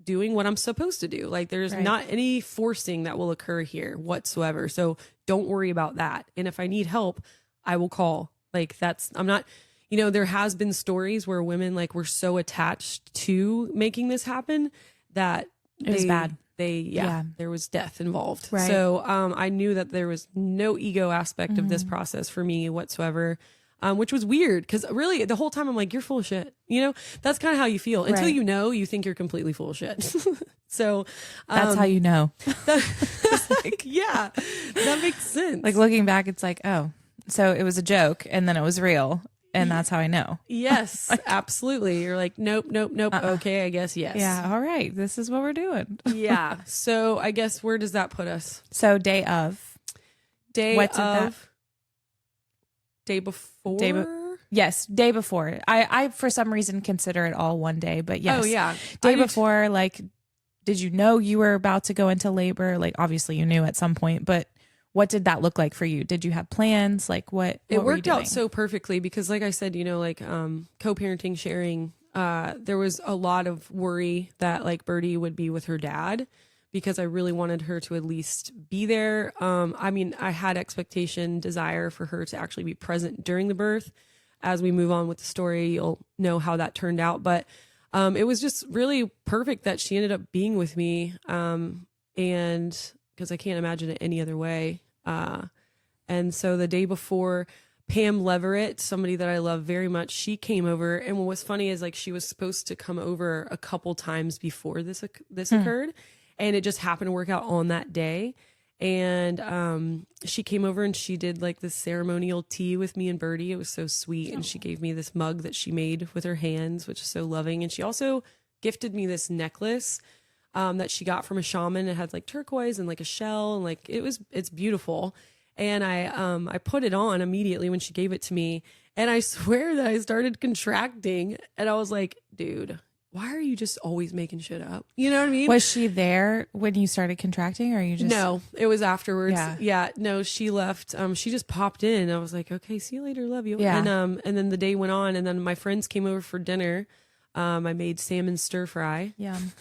Speaker 3: doing what I'm supposed to do. There's not any forcing that will occur here whatsoever. So don't worry about that. And if I need help, I will call. I'm not... there has been stories where women were so attached to making this happen that
Speaker 1: it was bad.
Speaker 3: There was death involved.
Speaker 1: Right.
Speaker 3: So I knew that there was no ego aspect of this process for me whatsoever, which was weird because really the whole time I'm like, you're full of shit. That's kind of how you feel until you think you're completely full of shit. So
Speaker 1: that's how you know.
Speaker 3: Yeah, that makes sense.
Speaker 1: Looking back, it's oh, so it was a joke and then it was real. And that's how I know.
Speaker 3: Yes, absolutely. You're like, nope. Okay, I guess yes.
Speaker 1: Yeah, all right. This is what we're doing.
Speaker 3: Yeah. So I guess where does that put us?
Speaker 1: So day of.
Speaker 3: What's of? Day before?
Speaker 1: Yes, day before. I for some reason consider it all one day, but yes.
Speaker 3: Oh, yeah.
Speaker 1: Day before, did you know you were about to go into labor? Obviously you knew at some point, but what did that look like for you? Did you have plans? What
Speaker 3: it
Speaker 1: were
Speaker 3: worked
Speaker 1: you
Speaker 3: out
Speaker 1: doing?
Speaker 3: so perfectly because like I said, co-parenting, sharing, there was a lot of worry that Birdie would be with her dad because I really wanted her to at least be there. I had desire for her to actually be present during the birth. As we move on with the story, you'll know how that turned out. But it was just really perfect that she ended up being with me. And because I can't imagine it any other way. And so the day before, Pam Leverett, somebody that I love very much, she came over. And what was funny is like she was supposed to come over a couple times before this occurred. And it just happened to work out on that day. And she came over and she did like this ceremonial tea with me and Birdie. It was so sweet. And she gave me this mug that she made with her hands, which is so loving. And she also gifted me this necklace that she got from a shaman. It had like turquoise and like a shell, and like it's beautiful. And I put it on immediately when she gave it to me. And I swear that I started contracting. And I was like, dude, why are you just always making shit up? You know what I mean?
Speaker 1: Was she there when you started contracting, or you just...
Speaker 3: No, it was afterwards.
Speaker 1: Yeah.
Speaker 3: No, she left. She just popped in. I was like, okay, see you later. Love you.
Speaker 1: Yeah.
Speaker 3: And then the day went on, and then my friends came over for dinner. I made salmon stir fry.
Speaker 1: Yum.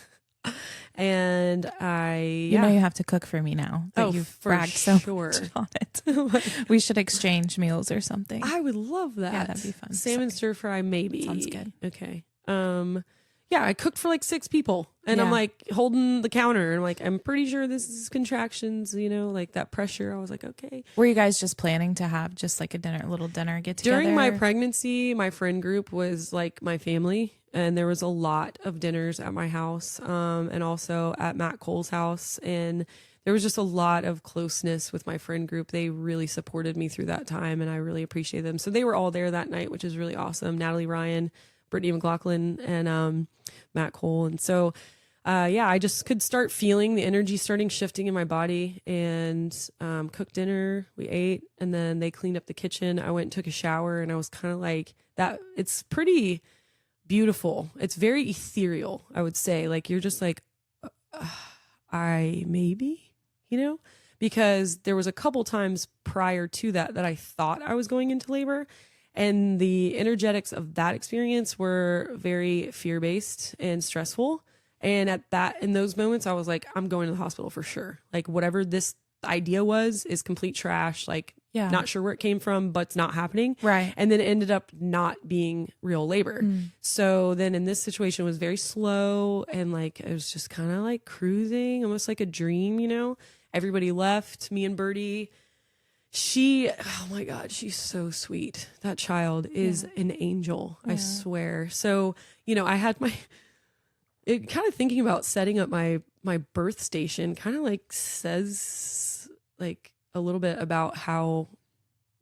Speaker 3: And
Speaker 1: You know you have to cook for me now that you've
Speaker 3: for
Speaker 1: bragged so
Speaker 3: sure.
Speaker 1: much on it. We should exchange meals or something.
Speaker 3: I would love that.
Speaker 1: Yeah, that'd be fun.
Speaker 3: Salmon stir fry, maybe.
Speaker 1: Sounds good.
Speaker 3: Okay. Yeah, I cooked for like 6 people, and I'm
Speaker 1: Yeah.
Speaker 3: like holding the counter, and like I'm pretty sure this is contractions. You know, like that pressure. I was like, okay.
Speaker 1: Were you guys just planning to have just like a little dinner get together?
Speaker 3: During my pregnancy, my friend group was like my family, and there was a lot of dinners at my house, and also at Matt Cole's house, and there was just a lot of closeness with my friend group. They really supported me through that time, and I really appreciate them. So they were all there that night, which is really awesome. Natalie Ryan, Brittany McLaughlin, and Matt Cole. And so, I just could start feeling the energy starting shifting in my body, and cooked dinner. We ate, and then they cleaned up the kitchen. I went and took a shower, and I was kind of like that. It's pretty beautiful. It's very ethereal, I would say. Like you're just like, I maybe, because there was a couple times prior to that I thought I was going into labor. And the energetics of that experience were very fear-based and stressful. And in those moments, I was like, I'm going to the hospital for sure. Like whatever this idea was is complete trash. Like, not sure where it came from, but it's not happening.
Speaker 1: Right.
Speaker 3: And then it ended up not being real labor. So then in this situation, it was very slow. And like, it was just kind of like cruising, almost like a dream, Everybody left, me and Birdie. Oh my God, she's so sweet. That child is an angel, I swear. So, I had it kind of thinking about setting up my birth station kind of like says like a little bit about how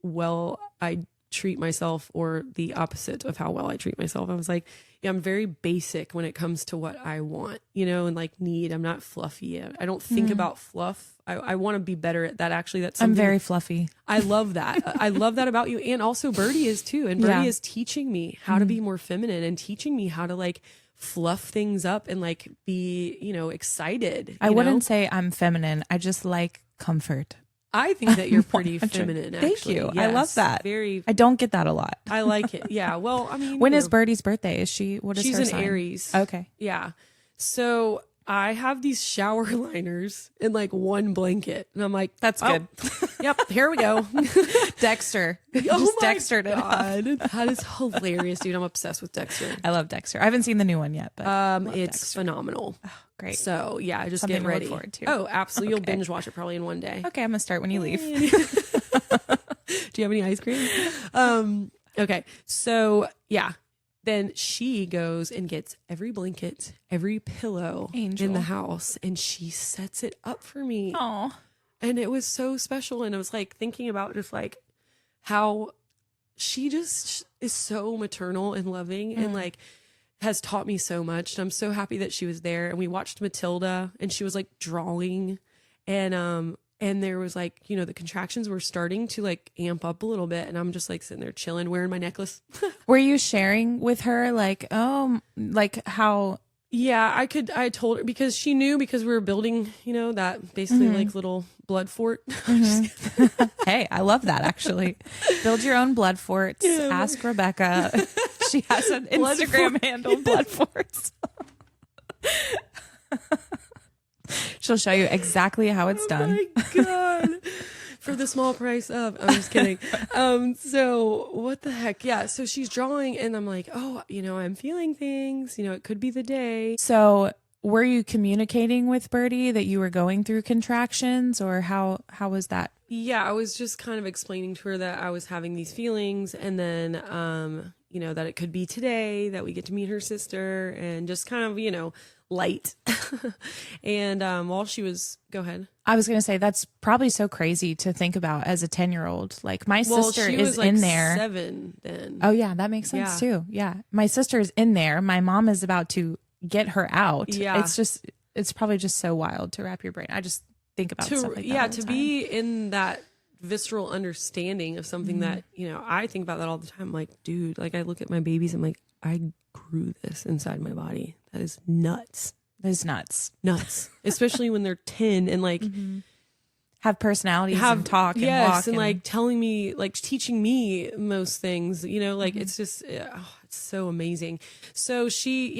Speaker 3: well I treat myself, or the opposite of how well I treat myself. I was like, I'm very basic when it comes to what I want, and like need. I'm not fluffy. I don't think about fluff. I want to be better at that. Actually, that's something.
Speaker 1: I'm very fluffy.
Speaker 3: I love that. I love that about you. And also Birdie is too. And Birdie is teaching me how to be more feminine, and teaching me how to like fluff things up and like be, excited.
Speaker 1: I wouldn't say I'm feminine. I just like comfort.
Speaker 3: I think that you're pretty feminine, actually.
Speaker 1: Thank you.
Speaker 3: Yes,
Speaker 1: I love that.
Speaker 3: Very.
Speaker 1: I don't get that a lot.
Speaker 3: I like it. Yeah. Well, I mean,
Speaker 1: when is Birdie's birthday? What is
Speaker 3: she's
Speaker 1: her
Speaker 3: an
Speaker 1: sign?
Speaker 3: Aries.
Speaker 1: Okay.
Speaker 3: Yeah. So I have these shower liners in like one blanket, and I'm like,
Speaker 1: That's good.
Speaker 3: Yep, here we go.
Speaker 1: Dexter.
Speaker 3: Oh
Speaker 1: Just
Speaker 3: my
Speaker 1: Dextered it up.
Speaker 3: God, that is hilarious, dude. I'm obsessed with Dexter.
Speaker 1: I love Dexter. I haven't seen the new one yet, but
Speaker 3: It's
Speaker 1: Dexter.
Speaker 3: phenomenal.
Speaker 1: Oh, great.
Speaker 3: So yeah, just
Speaker 1: Something
Speaker 3: get
Speaker 1: to
Speaker 3: ready.
Speaker 1: look forward to.
Speaker 3: Oh, absolutely.
Speaker 1: Okay.
Speaker 3: You'll binge watch it probably in one day.
Speaker 1: Okay, I'm gonna start when you leave.
Speaker 3: Do you have any ice cream? Okay. So yeah. Then she goes and gets every blanket, every pillow
Speaker 1: Angel.
Speaker 3: in the house, and she sets it up for me.
Speaker 1: Oh,
Speaker 3: And it was so special. And I was like thinking about just like how she just is so maternal and loving, and like has taught me so much. And I'm so happy that she was there. And we watched Matilda, and she was like drawing, and there was like, the contractions were starting to like amp up a little bit. And I'm just like sitting there chilling, wearing my necklace.
Speaker 1: were you sharing with her like how?
Speaker 3: Yeah, I told her, because she knew, because we were building, that basically like little blood fort.
Speaker 1: Hey, I love that actually. Build your own blood forts.
Speaker 3: Yeah.
Speaker 1: Ask Rebecca. She has an Instagram handle, blood forts. She'll show you exactly how it's done.
Speaker 3: Oh my God. For the small price of, I'm just kidding. So what the heck? Yeah. So she's drawing, and I'm like, oh, I'm feeling things, it could be the day.
Speaker 1: So were you communicating with Birdie that you were going through contractions, or how was that?
Speaker 3: Yeah, I was just kind of explaining to her that I was having these feelings, and then, that it could be today that we get to meet her sister, and just kind of, light. And while she was, go ahead.
Speaker 1: I was going to say, that's probably so crazy to think about as a 10-year-old. Like, my sister
Speaker 3: she
Speaker 1: is
Speaker 3: was like
Speaker 1: in there.
Speaker 3: 7 then.
Speaker 1: Oh, yeah, that makes sense too. Yeah. My sister's in there. My mom is about to get her out.
Speaker 3: Yeah.
Speaker 1: It's probably just so wild to wrap your brain. I just think about stuff like that.
Speaker 3: Yeah,
Speaker 1: all the
Speaker 3: to
Speaker 1: time.
Speaker 3: be in that visceral understanding of something that, I think about that all the time. I'm like, dude, like I look at my babies, I'm like, I grew this inside my body. That is nuts.
Speaker 1: That is nuts.
Speaker 3: Nuts. Especially when they're 10 and like
Speaker 1: have personalities and talk and walk.
Speaker 3: And like telling me, like teaching me most things, like it's just, it's so amazing. So she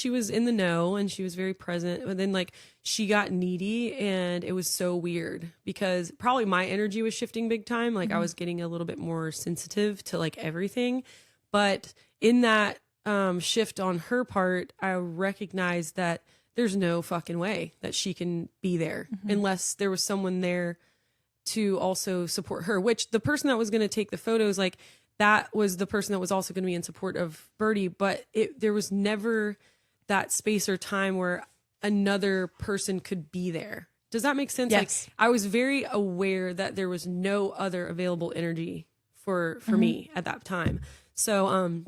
Speaker 3: was in the know and she was very present, but then like she got needy and it was so weird because probably my energy was shifting big time. Like I was getting a little bit more sensitive to like everything, but in that shift on her part, I recognized that there's no fucking way that she can be there unless there was someone there to also support her, which the person that was going to take the photos, like that was the person that was also going to be in support of Birdie, but there was never that space or time where another person could be there. Does that make sense?
Speaker 1: Yes.
Speaker 3: Like I was very aware that there was no other available energy for me at that time. So,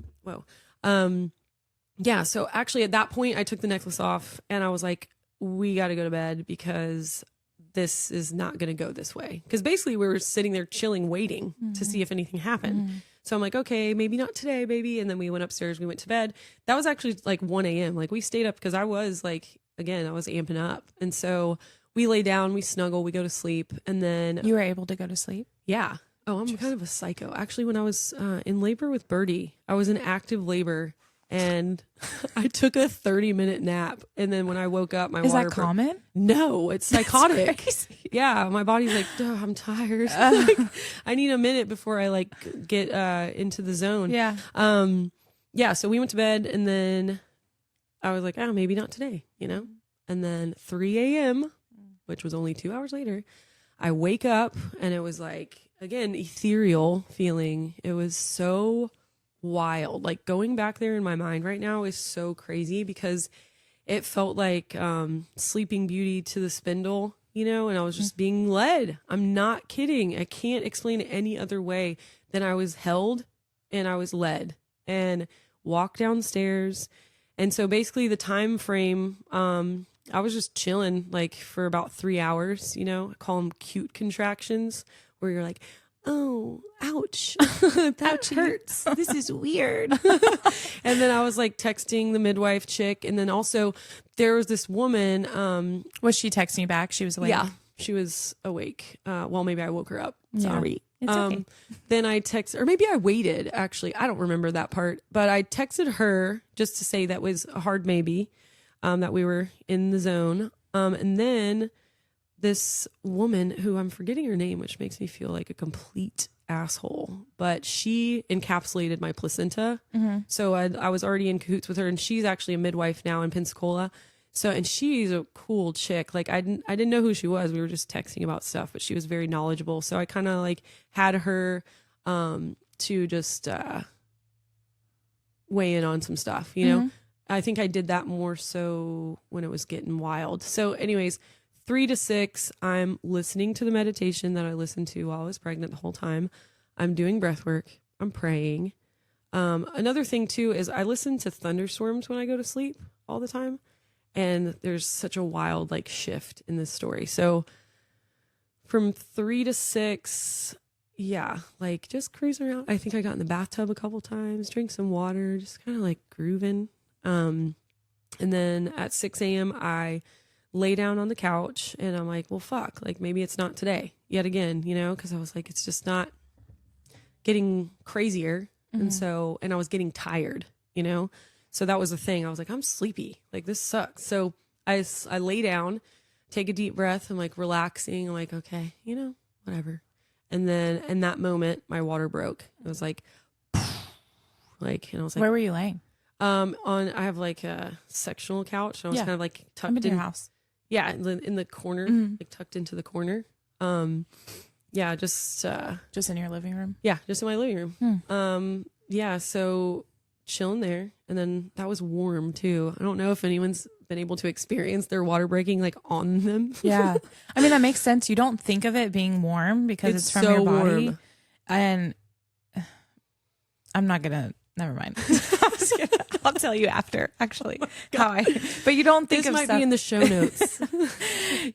Speaker 3: yeah, so actually at that point I took the necklace off and I was like, we got to go to bed because this is not going to go this way. Because basically we were sitting there chilling, waiting to see if anything happened. So I'm like, okay, maybe not today, baby. And then we went upstairs, we went to bed. That was actually like 1 a.m. Like we stayed up because I was like, again, I was amping up. And so we lay down, we snuggle, we go to sleep. And then
Speaker 1: You were able to go to sleep?
Speaker 3: yeah. Oh, I'm kind of a psycho. Actually, when I was in labor with Birdie, I was in active labor and I took a 30-minute nap. And then when I woke up, my
Speaker 1: Is
Speaker 3: water
Speaker 1: that common?
Speaker 3: No, it's psychotic. Yeah, my body's like, oh, I'm tired. Like, I need a minute before I like get into the zone.
Speaker 1: Yeah.
Speaker 3: Yeah, so we went to bed and then I was like, oh, maybe not today, And then 3 a.m., which was only 2 hours later, I wake up and it was like, again, ethereal feeling. It was so wild. Like going back there in my mind right now is so crazy because it felt like Sleeping Beauty to the spindle, and I was just being led. I'm not kidding. I can't explain it any other way than I was held and I was led and walked downstairs. And so basically the time frame, I was just chilling like for about 3 hours, I call them cute contractions where you're like, oh, ouch, that hurts. This is weird. And then I was like texting the midwife chick. And then also there was this woman.
Speaker 1: Was she texting you back? She was awake?
Speaker 3: Yeah, she was awake. Well, maybe I woke her up. Sorry.
Speaker 1: It's okay.
Speaker 3: Then I texted, or maybe I waited, actually. I don't remember that part. But I texted her just to say that was a hard maybe, that we were in the zone. And then this woman who I'm forgetting her name, which makes me feel like a complete asshole, but she encapsulated my placenta. So I was already in cahoots with her, and she's actually a midwife now in Pensacola. So, and she's a cool chick. Like I didn't know who she was. We were just texting about stuff, but she was very knowledgeable. So I kind of like had her, to just, weigh in on some stuff, I think I did that more so when it was getting wild. So anyways, 3 to 6, I'm listening to the meditation that I listened to while I was pregnant the whole time. I'm doing breath work. I'm praying. Another thing too is I listen to thunderstorms when I go to sleep all the time. And there's such a wild like shift in this story. So from 3 to 6, yeah, like just cruising around. I think I got in the bathtub a couple times, drank some water, just kind of like grooving. And then at 6 a.m. I lay down on the couch and I'm like, well, fuck, like maybe it's not today yet again, because I was like, it's just not getting crazier. And I was getting tired, so that was the thing. I was like, I'm sleepy, like this sucks. So I lay down, take a deep breath. I'm like relaxing. I'm like, okay, whatever. And then in that moment, my water broke. It was like, and I was like,
Speaker 1: where were you laying?
Speaker 3: I have like a sectional couch. I was kind of like
Speaker 1: I'm
Speaker 3: tucked
Speaker 1: in
Speaker 3: in
Speaker 1: your house.
Speaker 3: Yeah, in the corner, like tucked into the corner. Yeah, just
Speaker 1: in your living room.
Speaker 3: Yeah, just in my living room. Yeah, so chilling there, and then that was warm too. I don't know if anyone's been able to experience their water breaking like on them.
Speaker 1: Yeah, I mean that makes sense. You don't think of it being warm because it's from
Speaker 3: so
Speaker 1: your body,
Speaker 3: warm.
Speaker 1: And I'm not gonna. Never mind. I'll tell you after, actually, how I. But you don't think
Speaker 3: This
Speaker 1: of
Speaker 3: might
Speaker 1: stuff,
Speaker 3: be in the show notes.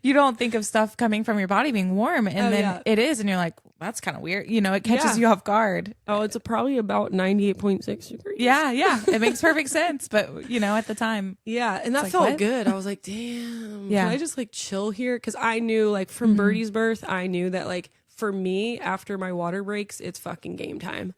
Speaker 1: you don't think of stuff coming from your body being warm, and then it is, and you're like, that's kind of weird. You know, it catches you off guard.
Speaker 3: Oh, it's probably about 98.6 degrees.
Speaker 1: Yeah, it makes perfect sense. But you know, at the time,
Speaker 3: yeah, and that
Speaker 1: like,
Speaker 3: felt
Speaker 1: what?
Speaker 3: good. I was like, damn,
Speaker 1: Yeah.
Speaker 3: can I just like chill here? Because I knew like from Birdie's birth, I knew that like for me after my water breaks, it's fucking game time.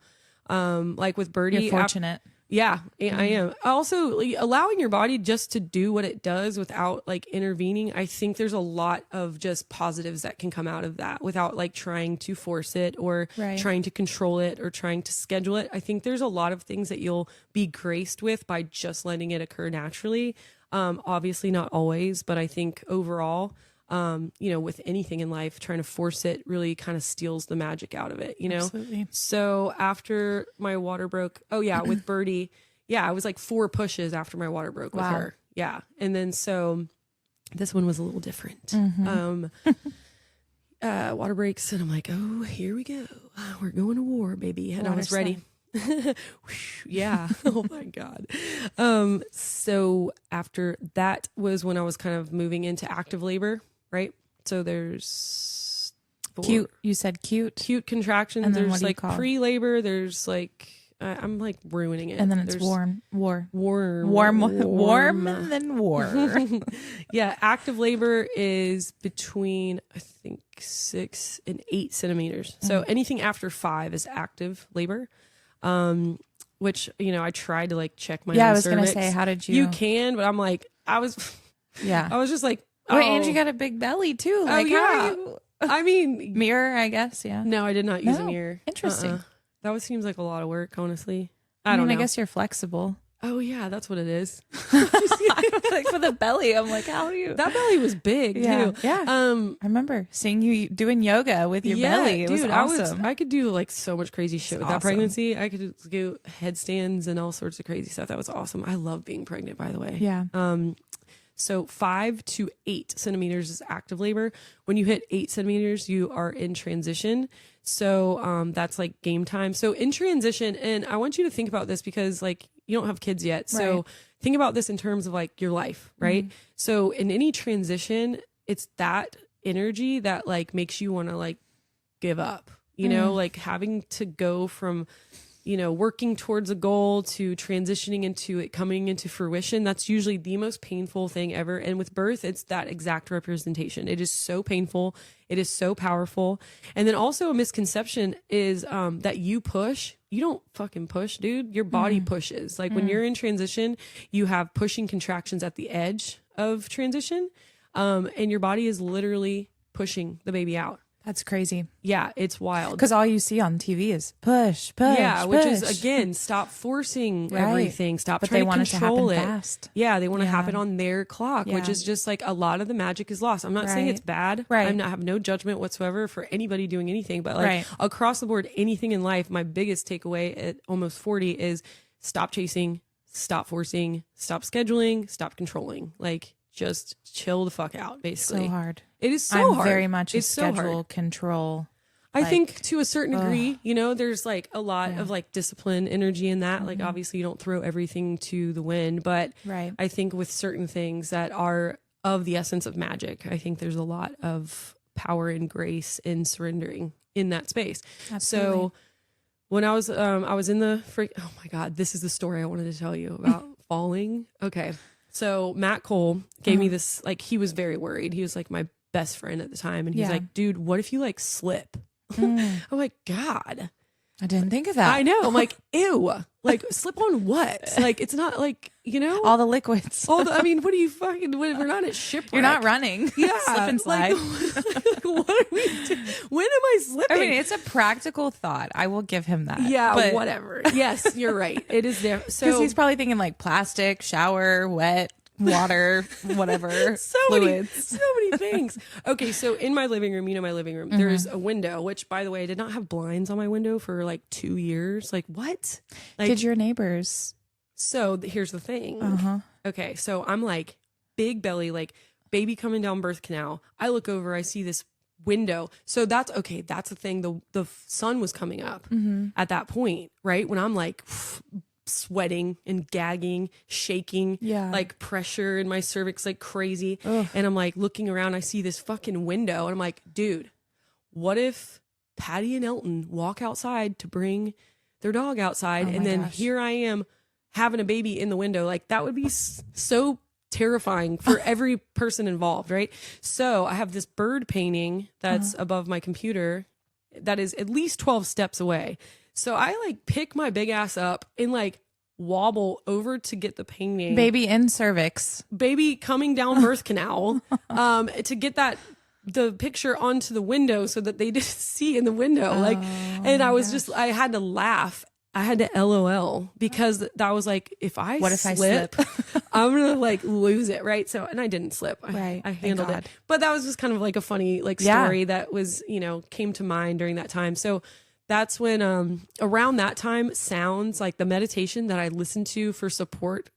Speaker 3: Like with Birdie,
Speaker 1: you're fortunate.
Speaker 3: Yeah, I am. Also, like, allowing your body just to do what it does without like intervening. I think there's a lot of just positives that can come out of that without like trying to force it or trying to control it or trying to schedule it. I think there's a lot of things that you'll be graced with by just letting it occur naturally. Obviously not always, but I think overall, you know, with anything in life, trying to force it really kind of steals the magic out of it, you know?
Speaker 1: Absolutely.
Speaker 3: So after my water broke, with Birdie, I was like 4 pushes after my water broke with her. Yeah. And then so this one was a little different. Water breaks and I'm like, oh, here we go. We're going to war, baby. And I was ready. Yeah. Oh my God. So after that was when I was kind of moving into active labor, right? So there's
Speaker 1: Cute. You said cute.
Speaker 3: contractions.
Speaker 1: And then
Speaker 3: There's
Speaker 1: what do you
Speaker 3: like
Speaker 1: call it?
Speaker 3: pre-labor. There's like, I'm like ruining it.
Speaker 1: And then it's
Speaker 3: There's
Speaker 1: warm,
Speaker 3: warm,
Speaker 1: and then war.
Speaker 3: Yeah. Active labor is between, I think 6 and 8 centimeters. So anything after 5 is active labor. Which, you know, I tried to like check my own
Speaker 1: I was
Speaker 3: cervix.
Speaker 1: gonna say, how did you?
Speaker 3: You can, but I'm like, I was just like,
Speaker 1: Wait, and you got a big belly too. Like, how are you?
Speaker 3: I mean,
Speaker 1: Mirror, I guess. Yeah.
Speaker 3: no, I did not use a mirror.
Speaker 1: Interesting.
Speaker 3: That seems like a lot of work, honestly. I
Speaker 1: I
Speaker 3: don't know.
Speaker 1: I guess you're flexible.
Speaker 3: Oh yeah, that's what it is.
Speaker 1: Like for the belly, I'm like, how do you?
Speaker 3: That belly was big too.
Speaker 1: Yeah. I remember seeing you doing yoga with your belly. It was awesome.
Speaker 3: I could do like so much crazy shit with that
Speaker 1: awesome.
Speaker 3: pregnancy. I could do headstands and all sorts of crazy stuff. That was awesome. I love being pregnant, by the way.
Speaker 1: Yeah.
Speaker 3: So 5 to 8 centimeters is active labor. When you hit 8 centimeters, you are in transition. So that's like game time. So in transition, and I want you to think about this because like you don't have kids yet. So think about this in terms of like your life, right? So in any transition, it's that energy that like makes you want to like give up, you know, like having to go from, you know, working towards a goal to transitioning into it coming into fruition. That's usually the most painful thing ever. And with birth, it's that exact representation. It is so painful. It is so powerful. And then also a misconception is that you push. You don't fucking push, dude. Your body pushes. Like when you're in transition, you have pushing contractions at the edge of transition. And your body is literally pushing the baby out.
Speaker 1: That's crazy.
Speaker 3: Yeah, it's wild.
Speaker 1: Because all you see on TV is push.
Speaker 3: Yeah, which
Speaker 1: push.
Speaker 3: is again, stop forcing everything. Stop
Speaker 1: But
Speaker 3: trying
Speaker 1: they
Speaker 3: to
Speaker 1: want it to
Speaker 3: control
Speaker 1: happen
Speaker 3: it.
Speaker 1: fast.
Speaker 3: Yeah, they want to happen on their clock, which is just like a lot of the magic is lost. I'm not saying it's bad.
Speaker 1: Right.
Speaker 3: I have no judgment whatsoever for anybody doing anything, but like across the board, anything in life, my biggest takeaway at almost 40 is stop chasing, stop forcing, stop scheduling, stop controlling. Like just chill the fuck out, basically.
Speaker 1: So hard.
Speaker 3: It is so hard.
Speaker 1: Very much
Speaker 3: it's
Speaker 1: a schedule
Speaker 3: so hard.
Speaker 1: I
Speaker 3: I think to a certain degree, you know, there's like a lot of like discipline energy in that. Like obviously you don't throw everything to the wind, but I think with certain things that are of the essence of magic, I think there's a lot of power and grace in surrendering in that space.
Speaker 1: Absolutely.
Speaker 3: So when I was in the oh my God, this is the story I wanted to tell you about falling. Okay. So Matt Cole gave me this, like, he was very worried. He was like my best friend at the time. And he's like, dude, what if you like slip? I'm like, God.
Speaker 1: I didn't think of that.
Speaker 3: I know. I'm like, ew. Like, slip on what? Like, it's not like,
Speaker 1: all the liquids.
Speaker 3: I mean, what are you fucking, we're not at shipwreck.
Speaker 1: You're not running.
Speaker 3: Yeah.
Speaker 1: Slip and slide.
Speaker 3: Like, what are we doing? When am I slipping?
Speaker 1: I mean, it's a practical thought. I will give him that.
Speaker 3: Yeah,
Speaker 1: but,
Speaker 3: whatever. Yes, you're right. It is there. So
Speaker 1: because he's probably thinking like plastic, shower, wet, water, whatever, fluids.
Speaker 3: So many things. Okay, so in my living room, my living room, there's a window, which, by the way, I did not have blinds on my window for like 2 years. Like, what? Like,
Speaker 1: Did your neighbors?
Speaker 3: So here's the thing. Okay, so I'm like big belly, like baby coming down birth canal. I look over, I see this window. So that's okay. That's the thing. The sun was coming up at that point, right? When I'm like sweating and gagging, shaking, like pressure in my cervix like crazy. Ugh. And I'm like looking around, I see this fucking window and I'm like, dude, what if Patty and Elton walk outside to bring their dog outside and then here I am having a baby in the window? Like, that would be so terrifying for every person involved, right? So I have this bird painting that's above my computer that is at least 12 steps away. So I like pick my big ass up and like wobble over to get the painting.
Speaker 1: Baby in cervix.
Speaker 3: Baby coming down birth canal to get the picture onto the window so that they didn't see in the window. And I was just, I had to laugh. I had to LOL because that was like, if I slip? I'm going to like lose it. Right. So, and I didn't slip. I handled it. But that was just kind of like a funny like story that was, came to mind during that time. So that's when, around that time, sounds like the meditation that I listened to for support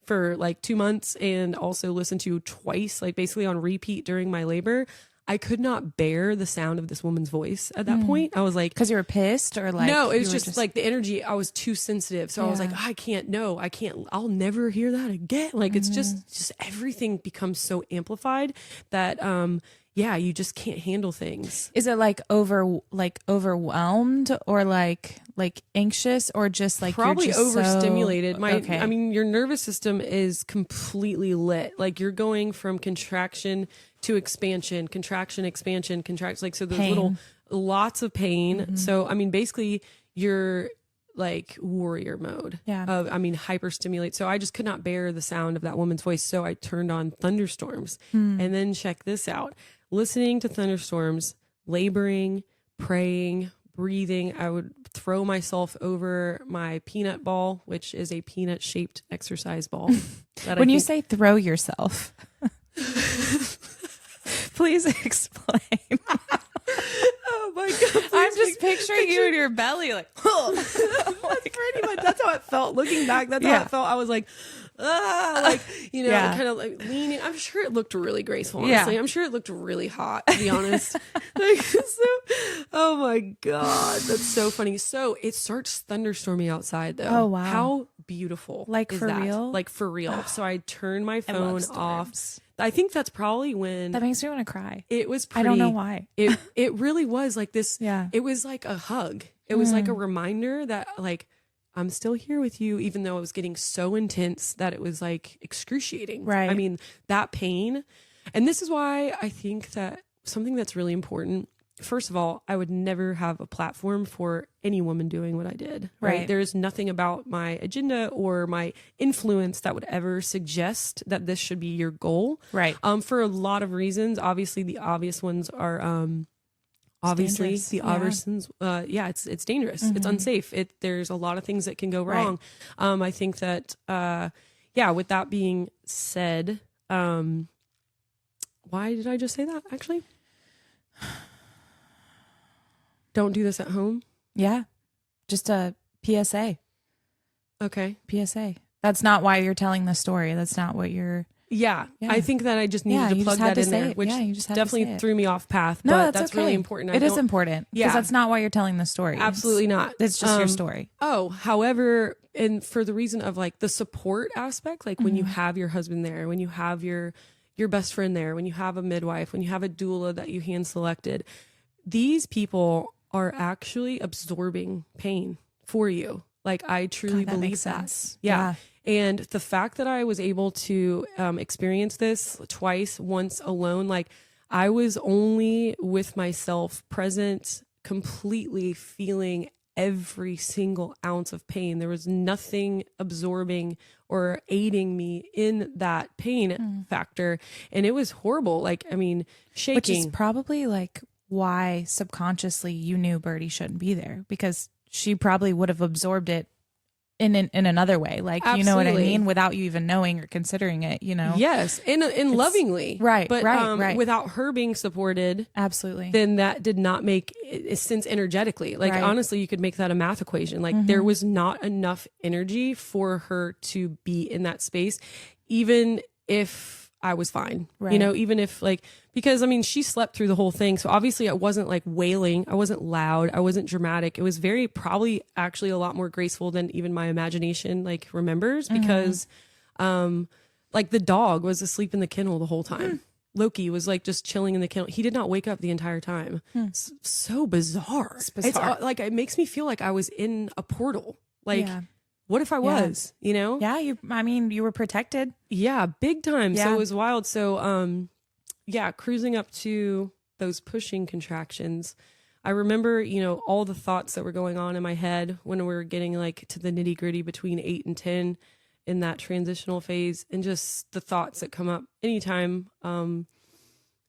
Speaker 3: for like 2 months and also listened to twice, like basically on repeat during my labor. I could not bear the sound of this woman's voice at that point. I was like,
Speaker 1: because you were pissed or like,
Speaker 3: no, it was just like the energy. I was too sensitive. So I was like, I'll never hear that again. Like, it's just everything becomes so amplified that, you just can't handle things.
Speaker 1: Is it like overwhelmed or like anxious or just like
Speaker 3: probably
Speaker 1: you're just
Speaker 3: overstimulated?
Speaker 1: So,
Speaker 3: I mean, your nervous system is completely lit. Like, you're going from contraction to expansion, contraction, expansion, contract. Like, so there's lots of pain. So, I mean, basically you're like warrior mode hyperstimulate. So I just could not bear the sound of that woman's voice. So I turned on thunderstorms and then check this out. Listening to thunderstorms, laboring, praying, breathing. I would throw myself over my peanut ball, which is a peanut shaped exercise ball.
Speaker 1: When you say throw yourself, please explain.
Speaker 3: Oh my God.
Speaker 1: I'm just picturing you in your belly like,
Speaker 3: that's pretty much, that's how it felt. Looking back, that's how it felt. I was like, kind of like leaning. I'm sure it looked really graceful, honestly. I'm sure it looked really hot, to be honest. Oh my God. That's so funny. So it starts thunderstorming outside though.
Speaker 1: Oh wow.
Speaker 3: How beautiful.
Speaker 1: Like,
Speaker 3: is
Speaker 1: for
Speaker 3: that?
Speaker 1: real?
Speaker 3: Like, for real. So I turned my phone off. I think that's probably when
Speaker 1: that makes me want to cry.
Speaker 3: It was pretty,
Speaker 1: I don't know why.
Speaker 3: It really was like this.
Speaker 1: Yeah.
Speaker 3: It was like a hug. It was like a reminder that like, I'm still here with you, even though it was getting so intense that it was like excruciating.
Speaker 1: Right.
Speaker 3: I mean, that pain. And this is why I think that something that's really important. First of all, I would never have a platform for any woman doing what I did. Right. There's nothing about my agenda or my influence that would ever suggest that this should be your goal.
Speaker 1: Right.
Speaker 3: For a lot of reasons. Obviously, the obvious ones are obviously the obvious ones. It's dangerous. It's unsafe. There's a lot of things that can go wrong. I think that with that being said, why did I just say that actually? Don't do this at home. Yeah. Just a PSA. Okay. PSA. That's not why you're telling the story. That's not what you're... Yeah. I think that I just needed to plug that in there, which definitely threw me off path, but that's really important. It is important because that's not why you're telling the story. Absolutely not. It's just your story. However, and for the reason of like the support aspect, like when you have your husband there, when you have your best friend there, when you have a midwife, when you have a doula that you hand selected, these people are actually absorbing pain for you. Like, I truly believe that. Yeah. And the fact that I was able to experience this twice, once alone, like I was only with myself present, completely feeling every single ounce of pain. There was nothing absorbing or aiding me in that pain factor. And it was horrible. Like, I mean, shaking.
Speaker 1: Which is probably like why subconsciously you knew Birdie shouldn't be there, because she probably would have absorbed it in another way. Like,
Speaker 3: Absolutely.
Speaker 1: you know what I mean? Without you even knowing or considering it, you know?
Speaker 3: Yes. And lovingly.
Speaker 1: Right.
Speaker 3: But
Speaker 1: right.
Speaker 3: without her being supported,
Speaker 1: Absolutely.
Speaker 3: then that did not make sense energetically. Like,
Speaker 1: Right.
Speaker 3: honestly, you could make that a math equation. Like, there was not enough energy for her to be in that space, even if I was fine,
Speaker 1: Right.
Speaker 3: you know, even if like, because I mean, she slept through the whole thing. So obviously I wasn't like wailing. I wasn't loud. I wasn't dramatic. It was very probably actually a lot more graceful than even my imagination like remembers, because like the dog was asleep in the kennel the whole time. Loki was like just chilling in the kennel. He did not wake up the entire time. So bizarre. It's
Speaker 1: bizarre.
Speaker 3: like, it makes me feel like I was in a portal. Like,
Speaker 1: Yeah.
Speaker 3: what if I was, you know?
Speaker 1: Yeah. You were protected.
Speaker 3: Yeah, big time.
Speaker 1: Yeah.
Speaker 3: So it was wild. So, yeah, cruising up to those pushing contractions. I remember, you know, all the thoughts that were going on in my head when we were getting like to the nitty gritty between 8 and 10 in that transitional phase, and just the thoughts that come up anytime,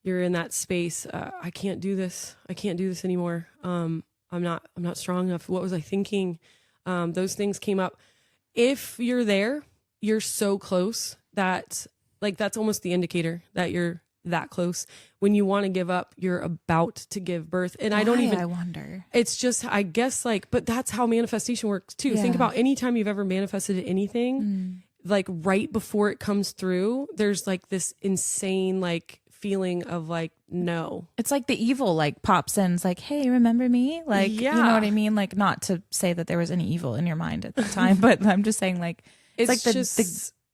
Speaker 3: you're in that space. I can't do this. I can't do this anymore. I'm not strong enough. What was I thinking? Those things came up. If you're there, you're so close that like, that's almost the indicator that you're that close. When you want to give up, you're about to give birth. And I
Speaker 1: wonder.
Speaker 3: It's just, I guess like, but that's how manifestation works too.
Speaker 1: Yeah.
Speaker 3: Think about any time you've ever manifested anything, like right before it comes through, there's like this insane, like feeling of like, no.
Speaker 1: It's like the evil like pops in. It's like, hey, remember me? Like, you know
Speaker 3: Yeah.
Speaker 1: what I mean? Like, not to say that there was any evil in your mind at the time, but I'm just saying like, it's like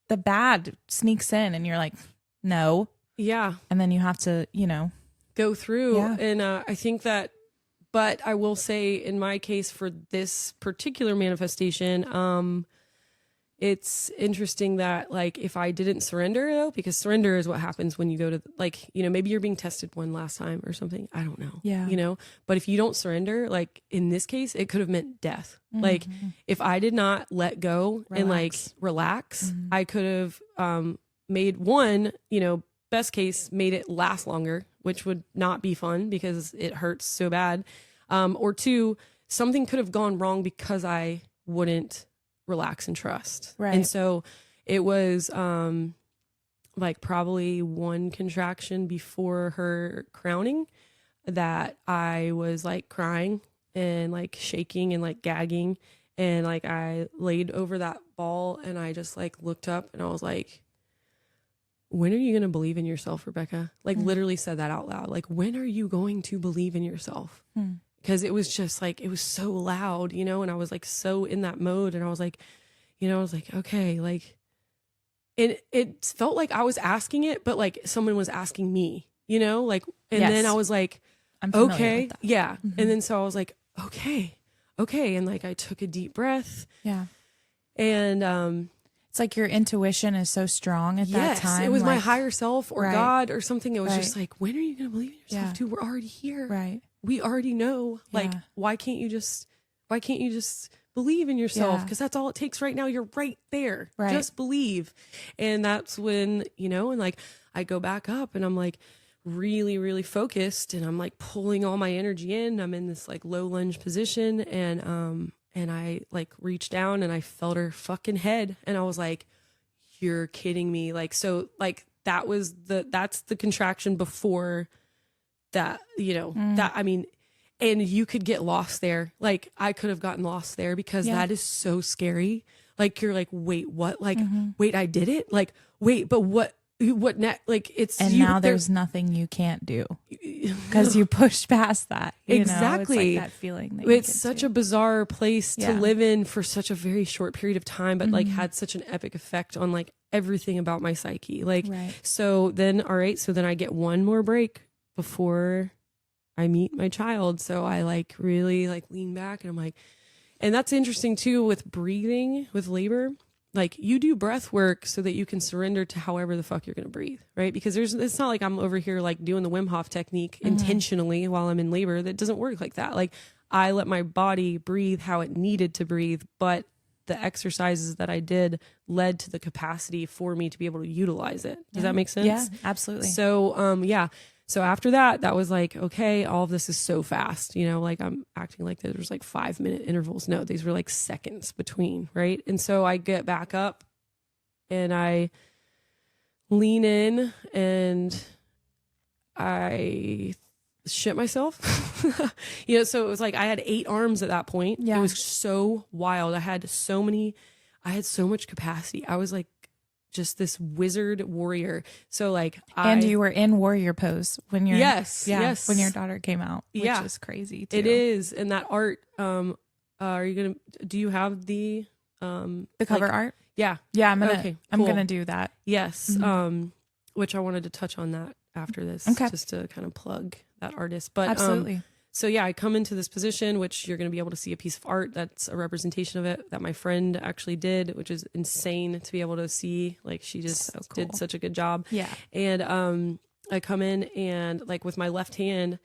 Speaker 1: the bad sneaks in and you're like, no.
Speaker 3: Yeah.
Speaker 1: And then you have to, you know,
Speaker 3: go through.
Speaker 1: Yeah.
Speaker 3: And I think that, but I will say in my case for this particular manifestation, it's interesting that like if I didn't surrender though, because surrender is what happens when you go to like, you know, maybe you're being tested one last time or something. I don't know.
Speaker 1: Yeah.
Speaker 3: You know, but if you don't surrender, like in this case, it could have meant death. Like if I did not let go and like relax, I could have made one, you know, best case made it last longer, which would not be fun because it hurts so bad. Or two, something could have gone wrong because I wouldn't relax and trust.
Speaker 1: Right.
Speaker 3: And so it was like probably one contraction before her crowning that I was like crying and like shaking and like gagging. And like I laid over that ball and I just like looked up and I was like, when are you going to believe in yourself, Rebecca? Like literally said that out loud. Like, when are you going to believe in yourself? Because it was just like, it was so loud, you know, and I was like so in that mode. And I was like, you know, I was like, okay, like, and it felt like I was asking it, but like someone was asking me, you know, like, and
Speaker 1: Yes.
Speaker 3: then I was like,
Speaker 1: I'm familiar
Speaker 3: okay,
Speaker 1: with that.
Speaker 3: yeah. And then so I was like, okay. And like I took a deep breath.
Speaker 1: Yeah.
Speaker 3: And,
Speaker 1: It's like your intuition is so strong at that time.
Speaker 3: it was my
Speaker 1: like-
Speaker 3: higher self or
Speaker 1: Right.
Speaker 3: God or something. It was
Speaker 1: Right.
Speaker 3: just like, when are you going to believe in yourself,
Speaker 1: Yeah.
Speaker 3: dude? We're already here.
Speaker 1: Right.
Speaker 3: We already know. Like,
Speaker 1: Yeah.
Speaker 3: why can't you just believe in yourself?
Speaker 1: Yeah.
Speaker 3: Because that's all it takes right now. You're right there.
Speaker 1: Right.
Speaker 3: Just believe. And that's when, you know, and like I go back up and I'm like really, really focused and I'm like pulling all my energy in. I'm in this like low lunge position and I like reached down and I felt her fucking head and I was like, you're kidding me. Like, so like that's the contraction before that, you know, that, I mean, and you could get lost there. Like I could have gotten lost there because that is so scary. Like, you're like, wait, what? Like, wait, I did it. Like, wait, but what next? Like it's,
Speaker 1: And now there's nothing you can't do because you pushed past that. You
Speaker 3: Exactly.
Speaker 1: know? It's like that feeling. That you
Speaker 3: it's
Speaker 1: get
Speaker 3: such
Speaker 1: to.
Speaker 3: a bizarre place to
Speaker 1: Yeah.
Speaker 3: live in for such a very short period of time, but like had such an epic effect on like everything about my psyche. Like,
Speaker 1: Right.
Speaker 3: so then, all right. So then I get one more break before I meet my child. So I like really like lean back and I'm like, and that's interesting too with breathing, with labor. Like you do breath work so that you can surrender to however the fuck you're going to breathe. Right. Because it's not like I'm over here like doing the Wim Hof technique intentionally while I'm in labor. That doesn't work like that. Like I let my body breathe how it needed to breathe, but the exercises that I did led to the capacity for me to be able to utilize it. Does that make sense?
Speaker 1: Yeah, absolutely.
Speaker 3: So, So after that was like, okay, all of this is so fast, you know, like I'm acting like there was like 5-minute intervals. No, these were like seconds between. Right. And so I get back up and I lean in and I shit myself. So it was like I had 8 arms at that point.
Speaker 1: Yeah.
Speaker 3: It was so wild. I had so much capacity. I was like just this wizard warrior. So like
Speaker 1: and you were in warrior pose when your
Speaker 3: yes
Speaker 1: when your daughter came out, which is crazy too.
Speaker 3: It is. And that art, do you have the
Speaker 1: cover art?
Speaker 3: Yeah.
Speaker 1: Yeah, I'm
Speaker 3: cool.
Speaker 1: gonna do that.
Speaker 3: Yes. Which I wanted to touch on that after this, just to kind of plug that artist. But
Speaker 1: absolutely.
Speaker 3: So yeah, I come into this position, which you're going to be able to see a piece of art that's a representation of it that my friend actually did, which is insane to be able to see. Like she just did such a good job.
Speaker 1: Yeah.
Speaker 3: And I come in and like with my left hand,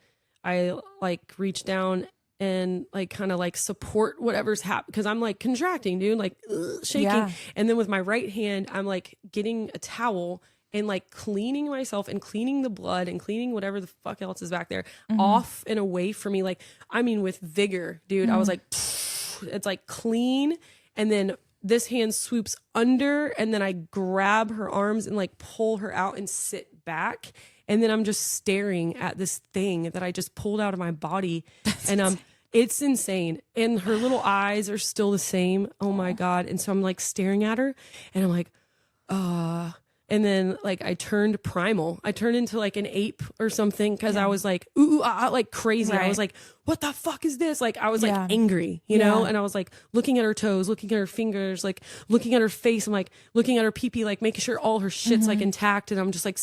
Speaker 3: I like reach down and like kind of like support whatever's happening because I'm like contracting, dude, like shaking.
Speaker 1: Yeah.
Speaker 3: And then with my right hand, I'm like getting a towel and like cleaning myself and cleaning the blood and cleaning whatever the fuck else is back there off and away from me. Like, I mean, with vigor, dude, I was like, it's like clean. And then this hand swoops under and then I grab her arms and like pull her out and sit back. And then I'm just staring at this thing that I just pulled out of my body. And it's insane. And her little eyes are still the same. Oh my God. And so I'm like staring at her and I'm like, and then like I turned primal. I turned into like an ape or something because I was like, ooh, like crazy.
Speaker 1: Right.
Speaker 3: I was like, what the fuck is this? Like I was like angry, you know? And I was like looking at her toes, looking at her fingers, like looking at her face. I'm like looking at her pee-pee, like making sure all her shit's like intact. And I'm just like,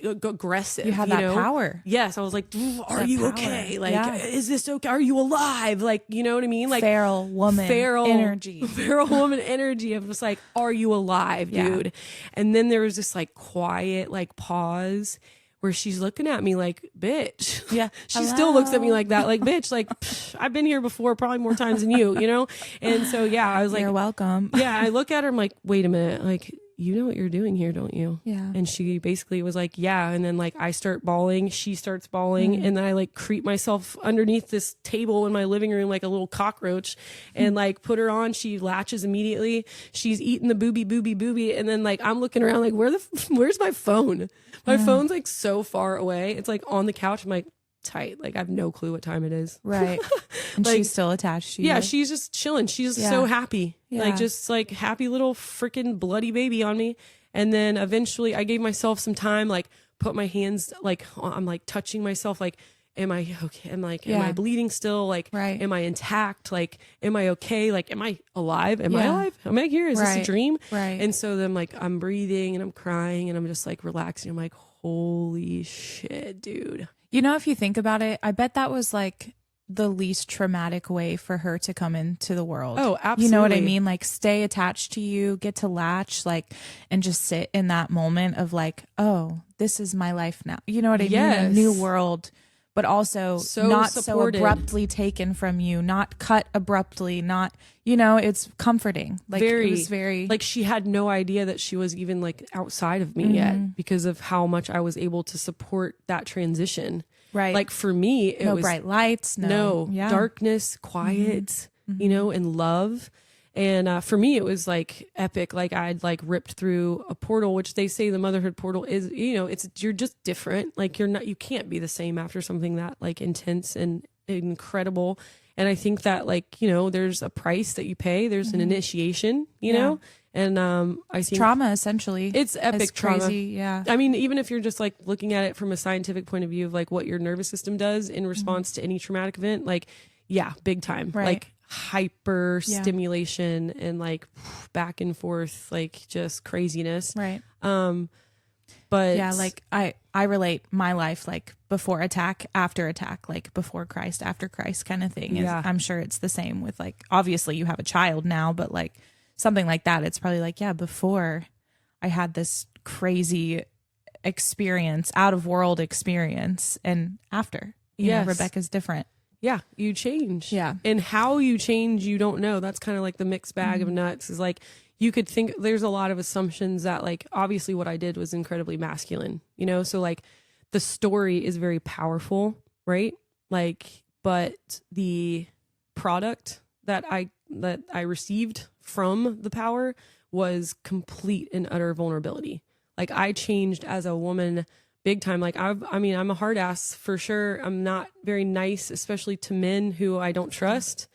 Speaker 3: aggressive.
Speaker 1: You had that power.
Speaker 3: Yes. I was like, are you okay? Like, is this okay? Are you alive? Like, you know what I mean? Like
Speaker 1: feral woman energy.
Speaker 3: Feral woman energy. I'm just like, are you alive, dude? And then there was this like quiet like pause where she's looking at me like, bitch.
Speaker 1: Yeah.
Speaker 3: She still looks at me like that, like, bitch, like, I've been here before, probably more times than you know? And so, yeah, I was like,
Speaker 1: you're welcome.
Speaker 3: Yeah. I look at her, I'm like, wait a minute. Like, you know what you're doing here, don't you?
Speaker 1: Yeah.
Speaker 3: And she basically was like, yeah. And then like I start bawling, she starts bawling, and then I like creep myself underneath this table in my living room like a little cockroach and like put her on. She latches immediately. She's eating the booby. And then like I'm looking around like, where's my phone? My phone's like so far away. It's like on the couch. I'm like, tight. Like I have no clue what time it is.
Speaker 1: Right. And
Speaker 3: like,
Speaker 1: she's still attached to you.
Speaker 3: Yeah, she's just chilling. She's just so happy. Yeah. Like just like happy little freaking bloody baby on me. And then eventually I gave myself some time, like put my hands like I'm like touching myself like, am I okay? I'm like, am I bleeding still? Like, am I intact? Like, am I okay? Like, am I alive? Am I alive? Am I here? Is this a dream?
Speaker 1: Right.
Speaker 3: And so then like I'm breathing and I'm crying and I'm just like relaxing. I'm like, holy shit, dude.
Speaker 1: You know, if you think about it, I bet that was like the least traumatic way for her to come into the world.
Speaker 3: Oh, absolutely.
Speaker 1: You know what I mean? Like stay attached to you, get to latch, like, and just sit in that moment of like, oh, this is my life now. You know what I mean? A new world, but also not
Speaker 3: supported.
Speaker 1: So abruptly taken from you, not cut abruptly, not, you know, it's comforting. Like it was very
Speaker 3: like she had no idea that she was even like outside of me yet because of how much I was able to support that transition.
Speaker 1: Right.
Speaker 3: Like for me, it was
Speaker 1: bright lights, no
Speaker 3: darkness, quiet, you know, and love. And for me, it was like epic. Like I'd like ripped through a portal, which they say the motherhood portal is, you know, you're just different. Like you can't be the same after something that like intense and incredible. And I think that like, you know, there's a price that you pay. There's an initiation, you know, and I think
Speaker 1: trauma essentially.
Speaker 3: It's epic trauma.
Speaker 1: Crazy, yeah.
Speaker 3: I mean, even if you're just like looking at it from a scientific point of view of like what your nervous system does in response to any traumatic event, like, yeah, big time.
Speaker 1: Right.
Speaker 3: Like hyper stimulation and like back and forth, like just craziness.
Speaker 1: Right.
Speaker 3: But
Speaker 1: yeah, like I relate my life like before attack, after attack, like before Christ, after Christ kind of thing.
Speaker 3: Yeah.
Speaker 1: I'm sure it's the same with like, obviously you have a child now, but like something like that, it's probably like, yeah, before I had this crazy experience, out of world experience, and after, you know, Rebecca's different.
Speaker 3: Yeah, you change.
Speaker 1: Yeah.
Speaker 3: And how you change, you don't know. That's kind of like the mixed bag of nuts is like, you could think there's a lot of assumptions that like, obviously what I did was incredibly masculine, you know? So like the story is very powerful, right? Like, but the product that I received from the power was complete and utter vulnerability. Like I changed as a woman big time. Like I'm a hard ass for sure. I'm not very nice, especially to men who I don't trust.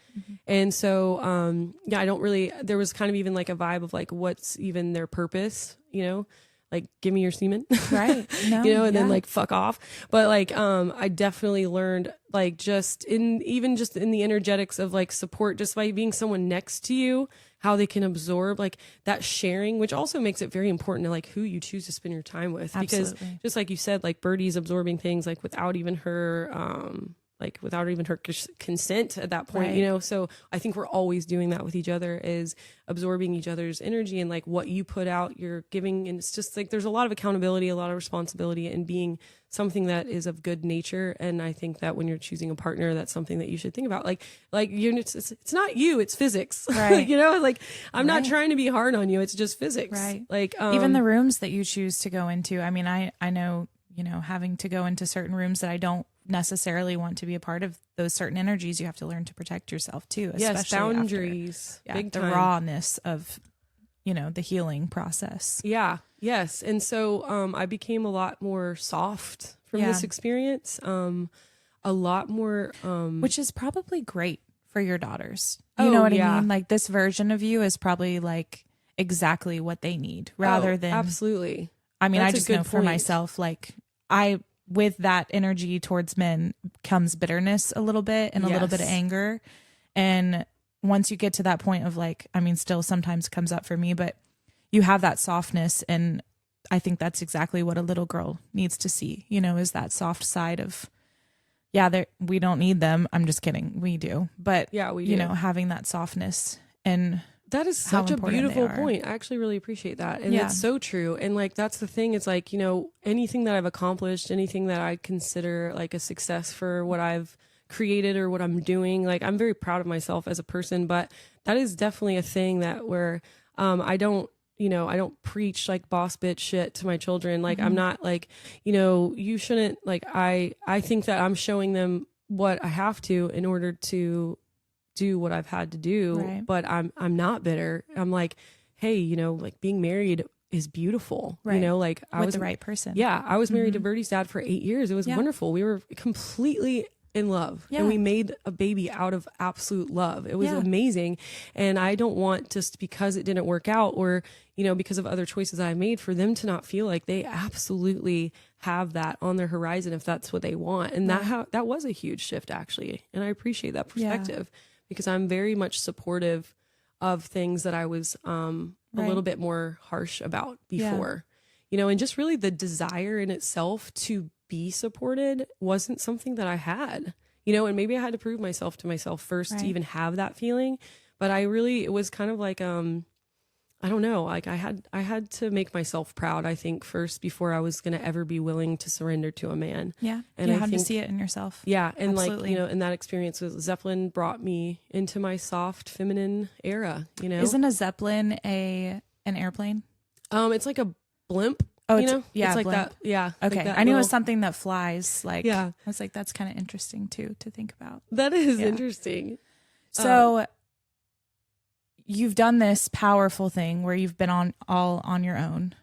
Speaker 3: And so, yeah, I don't really, there was kind of even like a vibe of like, what's even their purpose, you know, like give me your semen.
Speaker 1: Right. No,
Speaker 3: you know, and then like fuck off. But like, I definitely learned like just in the energetics of like support, just by being someone next to you, how they can absorb like that sharing, which also makes it very important to like who you choose to spend your time with.
Speaker 1: Absolutely.
Speaker 3: Because just like you said, like Birdie's absorbing things like without even her, consent at that point,
Speaker 1: Right.
Speaker 3: you know? So I think we're always doing that with each other, is absorbing each other's energy, and like what you put out, you're giving. And it's just like, there's a lot of accountability, a lot of responsibility in being something that is of good nature. And I think that when you're choosing a partner, that's something that you should think about. Like it's not you, it's physics,
Speaker 1: right?
Speaker 3: You know, like I'm not trying to be hard on you. It's just physics.
Speaker 1: Right.
Speaker 3: Like,
Speaker 1: even the rooms that you choose to go into. I mean, I know, you know, having to go into certain rooms that I don't necessarily want to be a part of, those certain energies, you have to learn to protect yourself too.
Speaker 3: Yes,
Speaker 1: Especially
Speaker 3: boundaries.
Speaker 1: after,
Speaker 3: big
Speaker 1: the
Speaker 3: time.
Speaker 1: rawness of, you know, the healing process.
Speaker 3: Yeah. Yes. And so I became a lot more soft from this experience. A lot more
Speaker 1: which is probably great for your daughters. You know what I mean? Like this version of you is probably like exactly what they need, rather than
Speaker 3: absolutely.
Speaker 1: I mean,
Speaker 3: That's
Speaker 1: I
Speaker 3: a
Speaker 1: just
Speaker 3: good
Speaker 1: know for
Speaker 3: point.
Speaker 1: myself, like with that energy towards men comes bitterness a little bit, and a little bit of
Speaker 3: Yes.
Speaker 1: anger. And once you get to that point of like, I mean, still sometimes comes up for me, but you have that softness. And I think that's exactly what a little girl needs to see, you know, is that soft side of, we don't need them. I'm just kidding. We do. But
Speaker 3: Yeah, we
Speaker 1: you
Speaker 3: do.
Speaker 1: know, having that softness. And
Speaker 3: That is
Speaker 1: how
Speaker 3: such a
Speaker 1: important they
Speaker 3: beautiful
Speaker 1: are.
Speaker 3: point. I actually really appreciate that. And
Speaker 1: Yeah.
Speaker 3: it's so true. And like, that's the thing. It's like, you know, anything that I've accomplished, anything that I consider like a success for what I've created or what I'm doing, like I'm very proud of myself as a person, but that is definitely a thing that where I don't preach like boss bitch shit to my children. Like I'm not like, you know, you shouldn't like, I think that I'm showing them what I have to in order to do what I've had to do,
Speaker 1: Right.
Speaker 3: but I'm not bitter. I'm like, hey, you know, like being married is beautiful.
Speaker 1: Right.
Speaker 3: You know, like I
Speaker 1: with
Speaker 3: was
Speaker 1: the right person.
Speaker 3: Yeah, I was married to Birdie's dad for 8 years. It was
Speaker 1: Yeah.
Speaker 3: wonderful. We were completely in love,
Speaker 1: Yeah.
Speaker 3: and we made a baby out of absolute love. It was
Speaker 1: Yeah.
Speaker 3: amazing. And I don't want, just because it didn't work out, or, you know, because of other choices I made, for them to not feel like they absolutely have that on their horizon if that's what they want. And that was a huge shift actually. And I appreciate that perspective. Because I'm very much supportive of things that I was a little bit more harsh about before, you know, and just really the desire in itself to be supported wasn't something that I had, you know, and maybe I had to prove myself to myself first to even have that feeling. But it was kind of like, I don't know, like I had to make myself proud, I think, first before I was going to ever be willing to surrender to a man.
Speaker 1: Yeah.
Speaker 3: And
Speaker 1: you
Speaker 3: I
Speaker 1: have to
Speaker 3: think-
Speaker 1: see it in yourself.
Speaker 3: Yeah. And
Speaker 1: Absolutely.
Speaker 3: like, you know, in that experience with Zeppelin brought me into my soft feminine era, you know.
Speaker 1: Isn't a Zeppelin an airplane?
Speaker 3: It's like a blimp.
Speaker 1: Oh,
Speaker 3: you
Speaker 1: it's
Speaker 3: know?
Speaker 1: yeah,
Speaker 3: It's like
Speaker 1: blimp.
Speaker 3: that. Yeah.
Speaker 1: Okay.
Speaker 3: Like that
Speaker 1: I knew it was
Speaker 3: little-
Speaker 1: something that flies. Like,
Speaker 3: Yeah.
Speaker 1: I was like, that's kind of interesting too, to think about.
Speaker 3: That is
Speaker 1: Yeah.
Speaker 3: interesting.
Speaker 1: So you've done this powerful thing where you've been all on your own.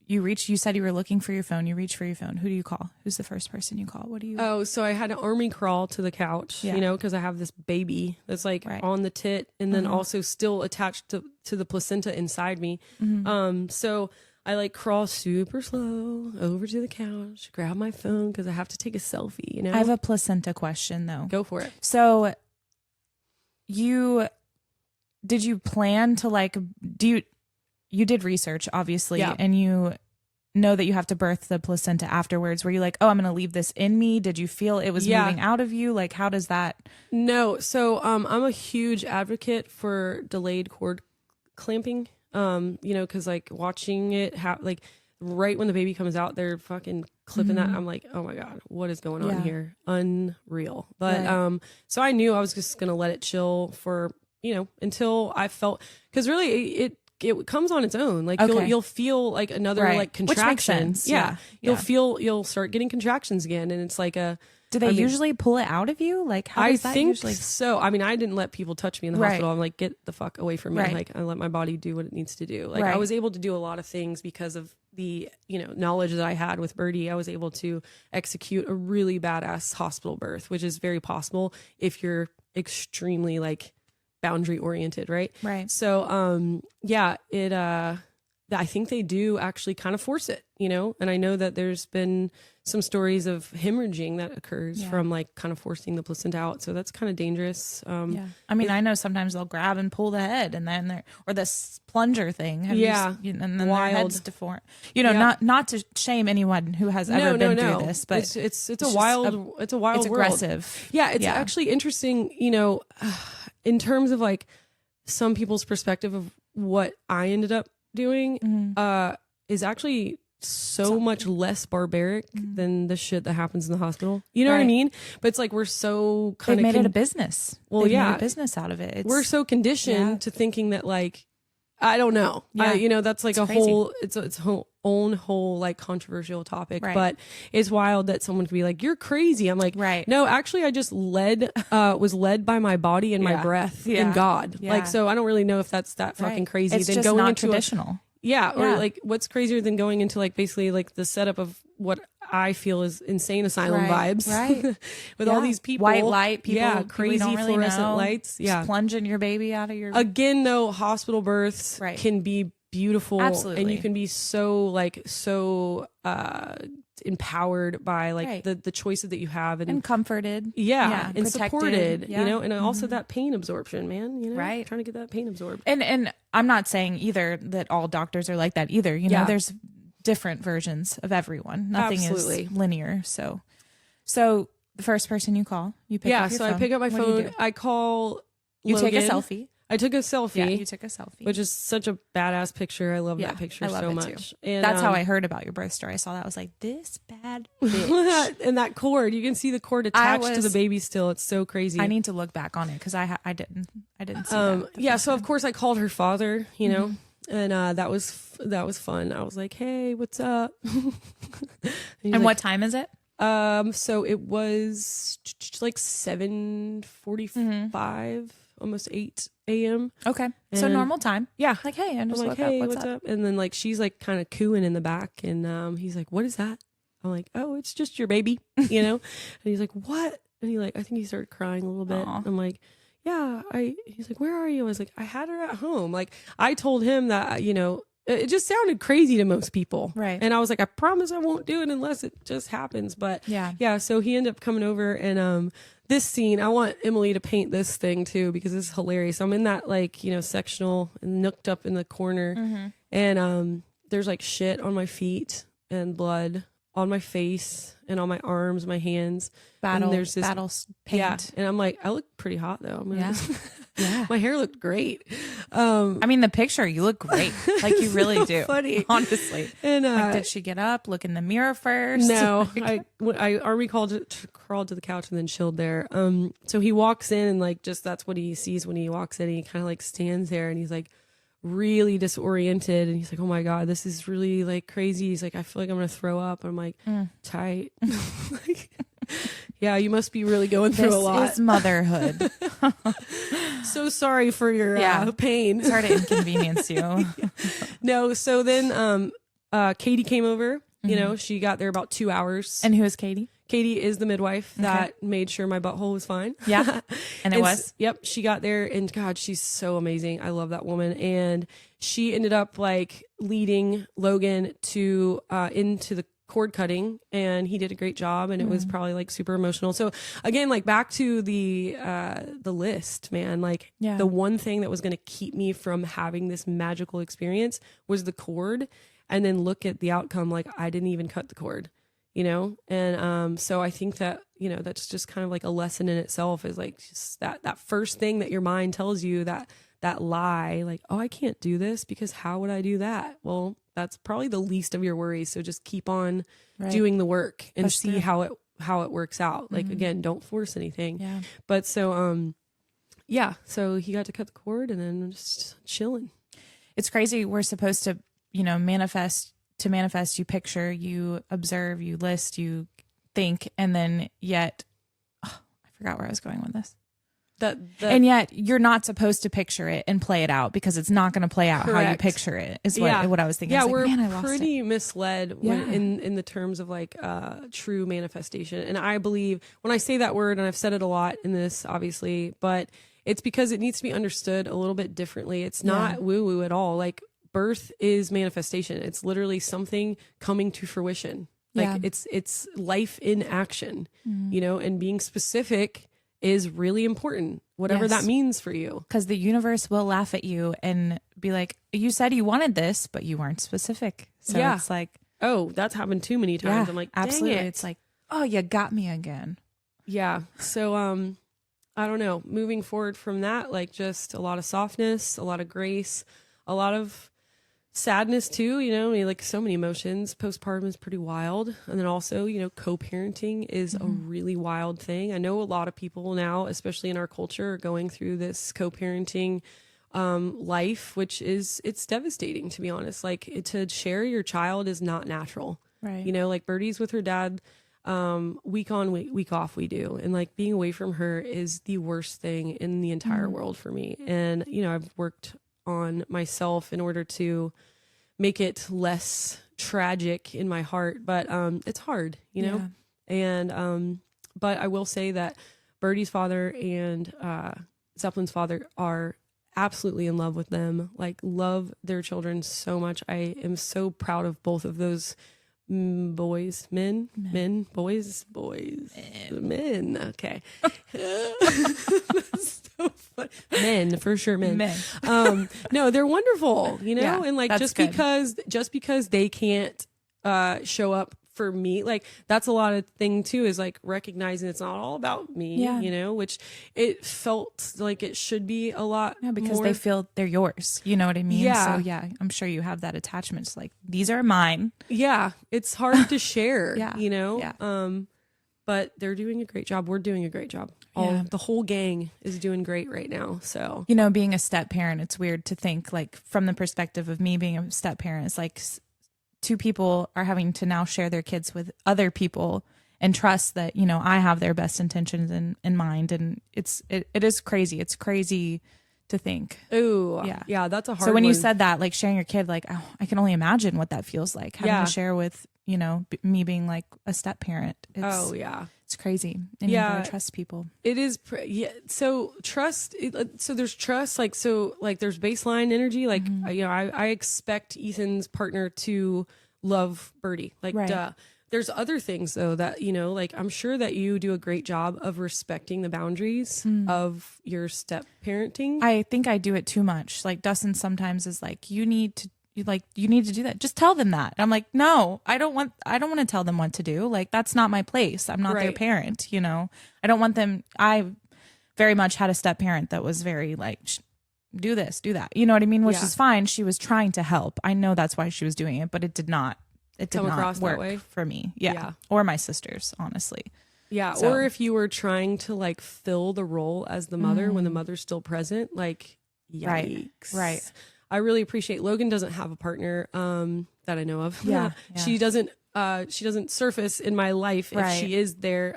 Speaker 1: You said you were looking for your phone. You reach for your phone. Who do you call? Who's the first person you call? What do you?
Speaker 3: Oh, so I had to army crawl to the couch,
Speaker 1: Yeah.
Speaker 3: you know, because I have this baby that's like
Speaker 1: Right.
Speaker 3: on the tit and then also still attached to the placenta inside me. So I like crawl super slow over to the couch, grab my phone because I have to take a selfie, you know.
Speaker 1: I have a placenta question though.
Speaker 3: Go for it.
Speaker 1: So did you plan to like, you did research obviously,
Speaker 3: Yeah.
Speaker 1: and you know that you have to birth the placenta afterwards. Were you like, oh, I'm going to leave this in me? Did you feel it was
Speaker 3: Yeah.
Speaker 1: moving out of you? Like, how does that?
Speaker 3: No, so I'm a huge advocate for delayed cord clamping. You know, because like watching it like right when the baby comes out, they're fucking clipping that. I'm like, oh my God, what is going on here? Unreal. But so I knew I was just gonna let it chill for, until I felt, because really it comes on its own. Like you'll feel like another like contraction.
Speaker 1: Which makes sense.
Speaker 3: Yeah. You'll start getting contractions again, and it's like
Speaker 1: do they usually pull it out of you? Like how does that usually?
Speaker 3: So. I mean, I didn't let people touch me in the hospital. I'm like, get the fuck away from me.
Speaker 1: Right.
Speaker 3: Like I let my body do what it needs to do. Like I was able to do a lot of things because of the, knowledge that I had with Birdie. I was able to execute a really badass hospital birth, which is very possible if you're extremely like boundary oriented. Right. So, I think they do actually kind of force it, and I know that there's been some stories of hemorrhaging that occurs from like kind of forcing the placenta out. So that's kind of dangerous.
Speaker 1: I mean, I know sometimes they'll grab and pull the head and then or this plunger thing. And then their head's deformed, not to shame anyone who has ever been through this, but
Speaker 3: it's a wild
Speaker 1: it's
Speaker 3: world.
Speaker 1: aggressive.
Speaker 3: Yeah. It's actually interesting, in terms of like some people's perspective of what I ended up doing, is actually so much less barbaric than the shit that happens in the hospital. You know what I mean? But it's like we're so kind of
Speaker 1: made it a business.
Speaker 3: Well,
Speaker 1: They've made a business out of it.
Speaker 3: We're so conditioned to thinking that like, I don't know. That's like it's its own whole like controversial topic, but it's wild that someone could be like, you're crazy. I'm like, no, actually I just was led by my body and my breath and God. Like, so I don't really know if that's that fucking crazy.
Speaker 1: It's
Speaker 3: then
Speaker 1: just
Speaker 3: going
Speaker 1: not
Speaker 3: into
Speaker 1: traditional.
Speaker 3: Or like what's crazier than going into like basically like the setup of what I feel is insane asylum vibes, with all these people,
Speaker 1: white light, people,
Speaker 3: crazy
Speaker 1: don't really
Speaker 3: fluorescent lights,
Speaker 1: just plunging your baby out of your.
Speaker 3: Again, though, hospital births can be beautiful,
Speaker 1: absolutely,
Speaker 3: and you can be so empowered by like the choices that you have and
Speaker 1: comforted,
Speaker 3: and
Speaker 1: protected,
Speaker 3: supported, and also that pain absorption, man, trying to get that pain absorbed.
Speaker 1: And I'm not saying either that all doctors are like that either. There's different versions of everyone. Nothing is linear. So the first person you call, you pick up your phone.
Speaker 3: I pick up my phone. I call.
Speaker 1: You
Speaker 3: Logan.
Speaker 1: take a selfie.
Speaker 3: I took a selfie.
Speaker 1: Yeah, you took a selfie.
Speaker 3: Which is such a badass picture. I love that picture so much.
Speaker 1: And that's how I heard about your birth story. I saw that. I was like, this bad bitch.
Speaker 3: And that cord, you can see the cord attached to the baby still. It's so crazy.
Speaker 1: I need to look back on it because I didn't see that.
Speaker 3: So of course I called her father, and that was fun. I was like, hey, what's up?
Speaker 1: And what time is it?
Speaker 3: So it was like 7:45, almost 8 a.m.
Speaker 1: Okay. So normal time.
Speaker 3: Yeah.
Speaker 1: Like, hey, I'm just
Speaker 3: like, hey, what's up? And then like, she's like kind of cooing in the back, and he's like, what is that? I'm like, oh, it's just your baby, And he's like, what? And I think he started crying a little bit.
Speaker 1: Aww.
Speaker 3: I'm like, yeah, he's like, where are you? I was like, I had her at home. Like I told him that, it just sounded crazy to most people.
Speaker 1: Right.
Speaker 3: And I was like, I promise I won't do it unless it just happens. But yeah. So he ended up coming over, and this scene, I want Emily to paint this thing too, because it's hilarious. I'm in that sectional and nooked up in the corner, and there's like shit on my feet and blood on my face and on my arms, my hands. And there's this paint. Yeah. And I'm like, I look pretty hot though. My hair looked great.
Speaker 1: I mean, the picture, you look great. Like you really do.
Speaker 3: Funny.
Speaker 1: Honestly.
Speaker 3: And
Speaker 1: did she get up, look in the mirror first?
Speaker 3: No, I army crawled to the couch and then chilled there. So he walks in, and like, just, that's what he sees when he walks in. He kind of like stands there, and he's like really disoriented, and he's like, oh my God, this is really like crazy. He's like, I feel like I'm gonna throw up. I'm like, tight. Like, yeah, you must be really going through a lot.
Speaker 1: This is motherhood.
Speaker 3: So sorry for your pain.
Speaker 1: Sorry to inconvenience you.
Speaker 3: No, so then Katie came over. She got there about 2 hours.
Speaker 1: And who is Katie?
Speaker 3: Katie is the midwife that made sure my butthole was fine.
Speaker 1: Yeah. And it was?
Speaker 3: Yep. She got there, and God, she's so amazing. I love that woman. And she ended up like leading Logan to into the cord cutting, and he did a great job, and it was probably like super emotional. So again, like back to the list, man, like the one thing that was going to keep me from having this magical experience was the cord. And then look at the outcome. Like I didn't even cut the cord, And so I think that, that's just kind of like a lesson in itself, is like just that first thing that your mind tells you, that lie, like, oh, I can't do this because how would I do that? Well, that's probably the least of your worries. So just keep on
Speaker 1: Right.
Speaker 3: doing the work and
Speaker 1: Push
Speaker 3: see
Speaker 1: through.
Speaker 3: how it works out. Like, again, don't force anything.
Speaker 1: Yeah.
Speaker 3: But so, yeah, so he got to cut the cord and then just chilling.
Speaker 1: It's crazy. We're supposed to, manifest. To manifest, you picture, you observe, you list, you think, and then yet, I forgot where I was going with this. And yet you're not supposed to picture it and play it out because it's not going to play out how you
Speaker 3: Correct.
Speaker 1: picture it is what I was thinking.
Speaker 3: Yeah,
Speaker 1: I was
Speaker 3: we're
Speaker 1: like, man, I lost
Speaker 3: pretty
Speaker 1: it.
Speaker 3: misled when, in the terms of like true manifestation. And I believe when I say that word, and I've said it a lot in this, obviously, but it's because it needs to be understood a little bit differently. It's not woo-woo at all. Like birth is manifestation. It's literally something coming to fruition. Like it's life in action, and being specific is really important, whatever that means for you.
Speaker 1: Because the universe will laugh at you and be like, you said you wanted this, but you weren't specific. So it's like,
Speaker 3: oh, that's happened too many times. I'm like,
Speaker 1: absolutely.
Speaker 3: dang it.
Speaker 1: It's like, oh, you got me again.
Speaker 3: Yeah. So, I don't know, moving forward from that, like just a lot of softness, a lot of grace, a lot of sadness too, I mean, like so many emotions. Postpartum is pretty wild. And then also, co-parenting is a really wild thing. I know a lot of people now, especially in our culture, are going through this co-parenting life, which it's devastating, to be honest. Like to share your child is not natural.
Speaker 1: Right.
Speaker 3: Like Birdie's with her dad week on, week off we do. And like being away from her is the worst thing in the entire world for me. And, I've worked on myself in order to make it less tragic in my heart, but it's hard, and but I will say that Birdie's father and Zeppelin's father are absolutely in love with them, like love their children so much. I am so proud of both of those boys, men, okay. That's so funny. Men, for sure, men. No, they're wonderful, and like just because they can't show up for me, like that's a lot of thing too, is like recognizing it's not all about me, which it felt like it should be a lot
Speaker 1: because
Speaker 3: more.
Speaker 1: they feel they're yours, you know what I mean? So I'm sure you have that attachment. It's like, these are mine.
Speaker 3: It's hard to share. But they're doing a great job. We're doing a great job. The whole gang is doing great right now. So
Speaker 1: being a step parent, it's weird to think, like, from the perspective of me being a step parent, it's like two people are having to now share their kids with other people and trust that, I have their best intentions in mind. And it is crazy. It's crazy to think.
Speaker 3: Ooh, yeah, that's a hard one.
Speaker 1: So when you said that, like sharing your kid, like, oh, I can only imagine what that feels like, having to share with, me being like a step parent. It's crazy. And you gotta trust people.
Speaker 3: It is. So trust. So there's trust. Like, there's baseline energy. Like, I expect Ethan's partner to love Birdie. Like, duh. There's other things though that, like I'm sure that you do a great job of respecting the boundaries of your step parenting.
Speaker 1: I think I do it too much. Like Dustin sometimes is like, you need to do that. Just tell them that. And I'm like, no, I don't want to tell them what to do. Like, that's not my place. I'm not their parent. I don't want them. I very much had a step parent that was very like, do this, do that. You know what I mean? Which is fine. She was trying to help. I know that's why she was doing it, but it did not work for me. Yeah. Or my sisters, honestly.
Speaker 3: Yeah. So. Or if you were trying to like fill the role as the mother when the mother's still present, like, yikes.
Speaker 1: Right.
Speaker 3: I really appreciate Logan doesn't have a partner that I know of. She doesn't surface in my life if she is there.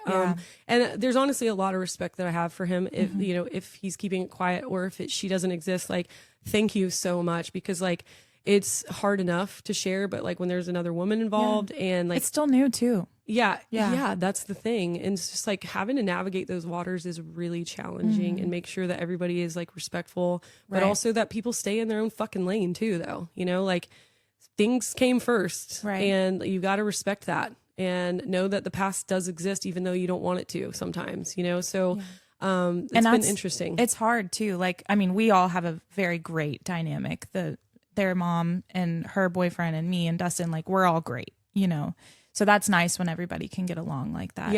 Speaker 3: And there's honestly a lot of respect that I have for him if if he's keeping it quiet or if she doesn't exist. Like, thank you so much, because like it's hard enough to share, but like when there's another woman involved and like
Speaker 1: it's still new too.
Speaker 3: Yeah, that's the thing. And it's just like having to navigate those waters is really challenging and make sure that everybody is like respectful, but also that people stay in their own fucking lane too, though. Like things came first and you got to respect that and know that the past does exist, even though you don't want it to sometimes, so it's been interesting.
Speaker 1: It's hard too. Like, I mean, we all have a very great dynamic. Their mom and her boyfriend and me and Dustin, like we're all great, So that's nice when everybody can get along like that.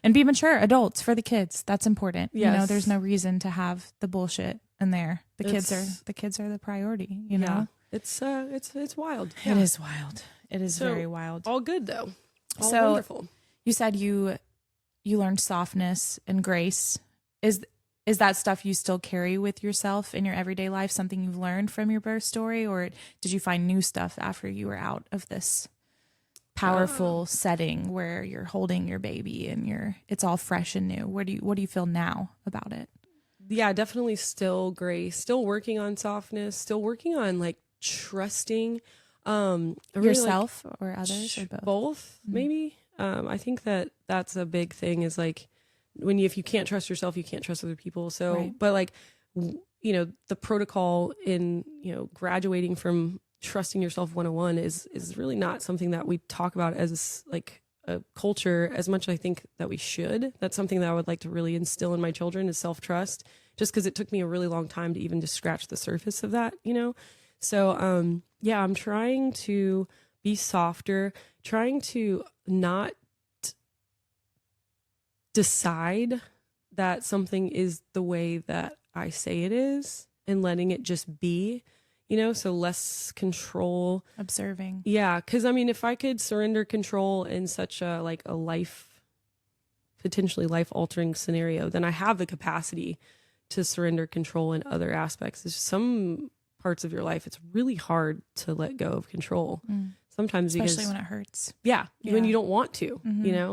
Speaker 1: And be mature adults for the kids. That's important.
Speaker 3: Yes.
Speaker 1: There's no reason to have the bullshit in there. The kids are the priority,
Speaker 3: It's wild.
Speaker 1: It is wild. It is
Speaker 3: So,
Speaker 1: very wild.
Speaker 3: All good though. All
Speaker 1: So-
Speaker 3: wonderful.
Speaker 1: You said you learned softness and grace. Is that stuff you still carry with yourself in your everyday life, something you've learned from your birth story, or did you find new stuff after you were out of this powerful setting where you're holding your baby and it's all fresh and new? What do you feel now about it?
Speaker 3: Yeah, definitely still grace, still working on softness, still working on like trusting I really
Speaker 1: Yourself or others or both?
Speaker 3: both maybe. I think that's a big thing is like if you can't trust yourself, you can't trust other people. So,
Speaker 1: Right.
Speaker 3: but like, the protocol in, graduating from trusting yourself 101 is really not something that we talk about as like a culture as much as I think that we should. That's something that I would like to really instill in my children is self-trust, just because it took me a really long time to even just scratch the surface of that, So, I'm trying to be softer, trying to not decide that something is the way that I say it is and letting it just be, so less control.
Speaker 1: Observing.
Speaker 3: Yeah. Cause I mean, if I could surrender control in such a potentially life altering scenario, then I have the capacity to surrender control in other aspects. There's some parts of your life, it's really hard to let go of control. Sometimes
Speaker 1: Especially when it hurts.
Speaker 3: Yeah, when
Speaker 1: Yeah.
Speaker 3: you don't want to,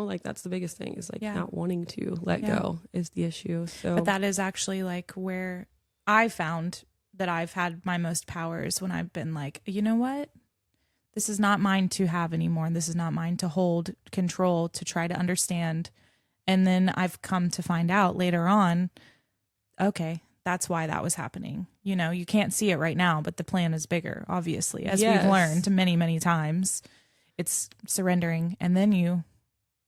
Speaker 3: like that's the biggest thing is like
Speaker 1: Yeah.
Speaker 3: not wanting to let
Speaker 1: Yeah.
Speaker 3: go is the issue. So,
Speaker 1: But that is actually like where I found that I've had my most powers when I've been like, you know what? This is not mine to have anymore. And this is not mine to hold control, to try to understand. And then I've come to find out later on, okay, that's why that was happening. You can't see it right now, but the plan is bigger, obviously, as
Speaker 3: Yes.
Speaker 1: we've learned many, many times. It's surrendering. And then you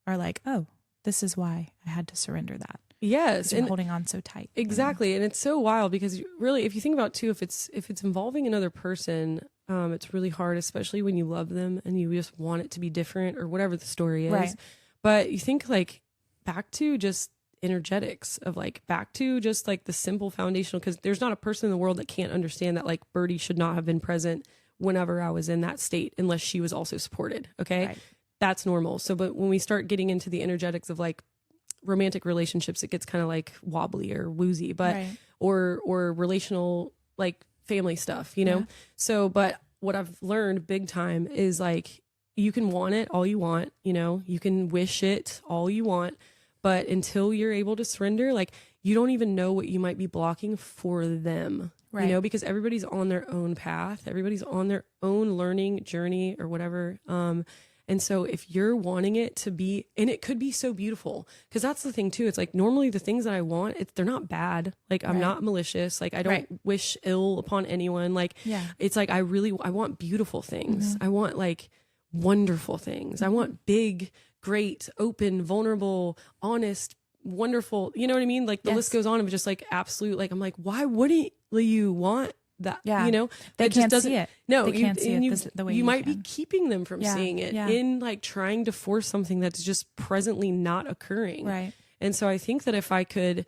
Speaker 1: are like, oh, this is why I had to surrender that.
Speaker 3: yes,
Speaker 1: I'm
Speaker 3: and
Speaker 1: holding on so tight.
Speaker 3: exactly, and it's so wild because really, if you think about too, if it's involving another person, it's really hard, especially when you love them and you just want it to be different or whatever the story is.
Speaker 1: Right.
Speaker 3: But you think like back to just energetics of like back to just like the simple foundational, because there's not a person in the world that can't understand that like Birdie should not have been present whenever I was in that state unless she was also supported. Okay.
Speaker 1: Right.
Speaker 3: That's normal. So, but when we start getting into the energetics of like romantic relationships, it gets kind of like wobbly or woozy, but
Speaker 1: Right.
Speaker 3: or relational like family stuff,
Speaker 1: Yeah.
Speaker 3: So, but what I've learned big time is like you can want it all you want, you can wish it all you want, but until you're able to surrender, like you don't even know what you might be blocking for them,
Speaker 1: Right.
Speaker 3: because everybody's on their own path, everybody's on their own learning journey or whatever. And so if you're wanting it to be, and it could be so beautiful, because that's the thing too. It's like normally the things that I want, they're not bad. Like I'm
Speaker 1: Right.
Speaker 3: not malicious. Like I don't
Speaker 1: Right.
Speaker 3: wish ill upon anyone. Like
Speaker 1: Yeah.
Speaker 3: it's like I want beautiful things. I want like wonderful things. I want big, great, open, vulnerable, honest, wonderful. You know what I mean? Like the
Speaker 1: Yes.
Speaker 3: list goes on of just like absolute. Like I'm like, why wouldn't you want that?
Speaker 1: Yeah. They
Speaker 3: That
Speaker 1: can't see it.
Speaker 3: No,
Speaker 1: They can't see it the way
Speaker 3: you
Speaker 1: you
Speaker 3: might be
Speaker 1: can.
Speaker 3: keeping them from
Speaker 1: Yeah,
Speaker 3: seeing it
Speaker 1: yeah.
Speaker 3: in like trying to force something that's just presently not occurring.
Speaker 1: Right.
Speaker 3: And so I think that if I could,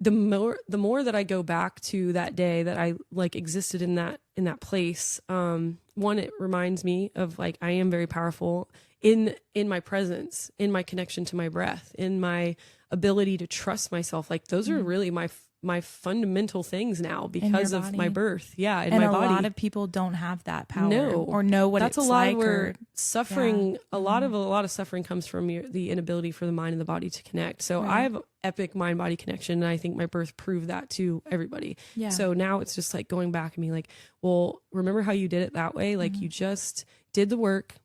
Speaker 3: the more that I go back to that day that I like existed in that place, one, it reminds me of like I am very powerful in my presence, in my connection to my breath, in my ability to trust myself. Like those are really my fundamental things now because of
Speaker 1: body.
Speaker 3: my birth. Yeah, in
Speaker 1: And
Speaker 3: my
Speaker 1: a
Speaker 3: body.
Speaker 1: lot of people don't have that power
Speaker 3: No.
Speaker 1: or know what
Speaker 3: That's
Speaker 1: it's
Speaker 3: a lot
Speaker 1: like.
Speaker 3: where suffering,
Speaker 1: yeah.
Speaker 3: a lot of suffering comes from the inability for the mind and the body to connect. So I have epic mind body connection, and I think my birth proved that to everybody.
Speaker 1: Yeah.
Speaker 3: So now it's just like going back and being like, well, remember how you did it that way? Like you just did the work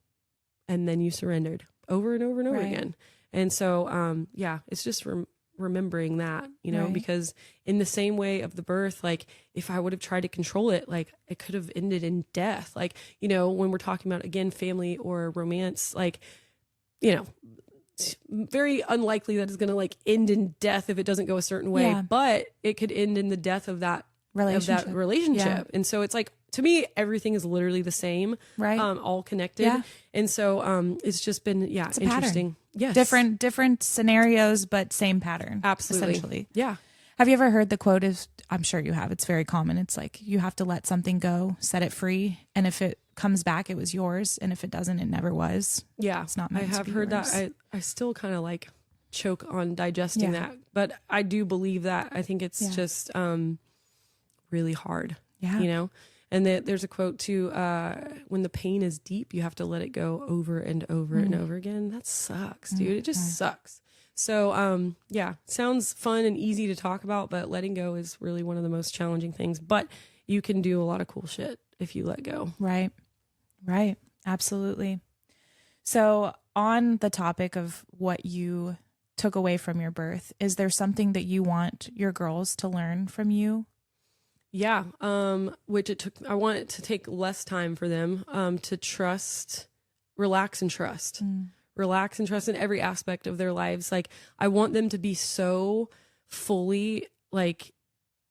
Speaker 3: and then you surrendered over and over and over
Speaker 1: Right.
Speaker 3: again. And so, it's just remembering that,
Speaker 1: Right.
Speaker 3: because in the same way of the birth, like if I would have tried to control it, like it could have ended in death. Like, when we're talking about, again, family or romance, like, it's very unlikely that it's going to like end in death if it doesn't go a certain way,
Speaker 1: Yeah.
Speaker 3: but it could end in the death of that
Speaker 1: Relationship.
Speaker 3: relationship.
Speaker 1: Yeah.
Speaker 3: And so it's like, to me, everything is literally the same,
Speaker 1: Right.
Speaker 3: all connected.
Speaker 1: Yeah.
Speaker 3: And so, it's just been,
Speaker 1: a pattern.
Speaker 3: interesting. Yes.
Speaker 1: Different scenarios, but same pattern.
Speaker 3: Absolutely.
Speaker 1: Essentially.
Speaker 3: Yeah.
Speaker 1: Have you ever heard the quote is, I'm sure you have, it's very common. It's like, you have to let something go, set it free. And if it comes back, it was yours. And if it doesn't, it never was.
Speaker 3: Yeah.
Speaker 1: It's not
Speaker 3: I
Speaker 1: meant to
Speaker 3: have
Speaker 1: be
Speaker 3: heard
Speaker 1: yours.
Speaker 3: that. I still kind of like choke on digesting
Speaker 1: Yeah.
Speaker 3: that, but I do believe that. I think it's
Speaker 1: Yeah.
Speaker 3: just really hard,
Speaker 1: Yeah.
Speaker 3: you know? And there's a quote too, when the pain is deep, you have to let it go over and over and over again. That sucks, dude. It just sucks. So, yeah, sounds fun and easy to talk about, but letting go is really one of the most challenging things. But you can do a lot of cool shit if you let go.
Speaker 1: Right. Right. Absolutely. So, on the topic of what you took away from your birth, is there something that you want your girls to learn from you?
Speaker 3: Yeah. Which I want it to take less time for them, to trust, relax and trust. Relax and trust in every aspect of their lives. Like, I want them to be so fully like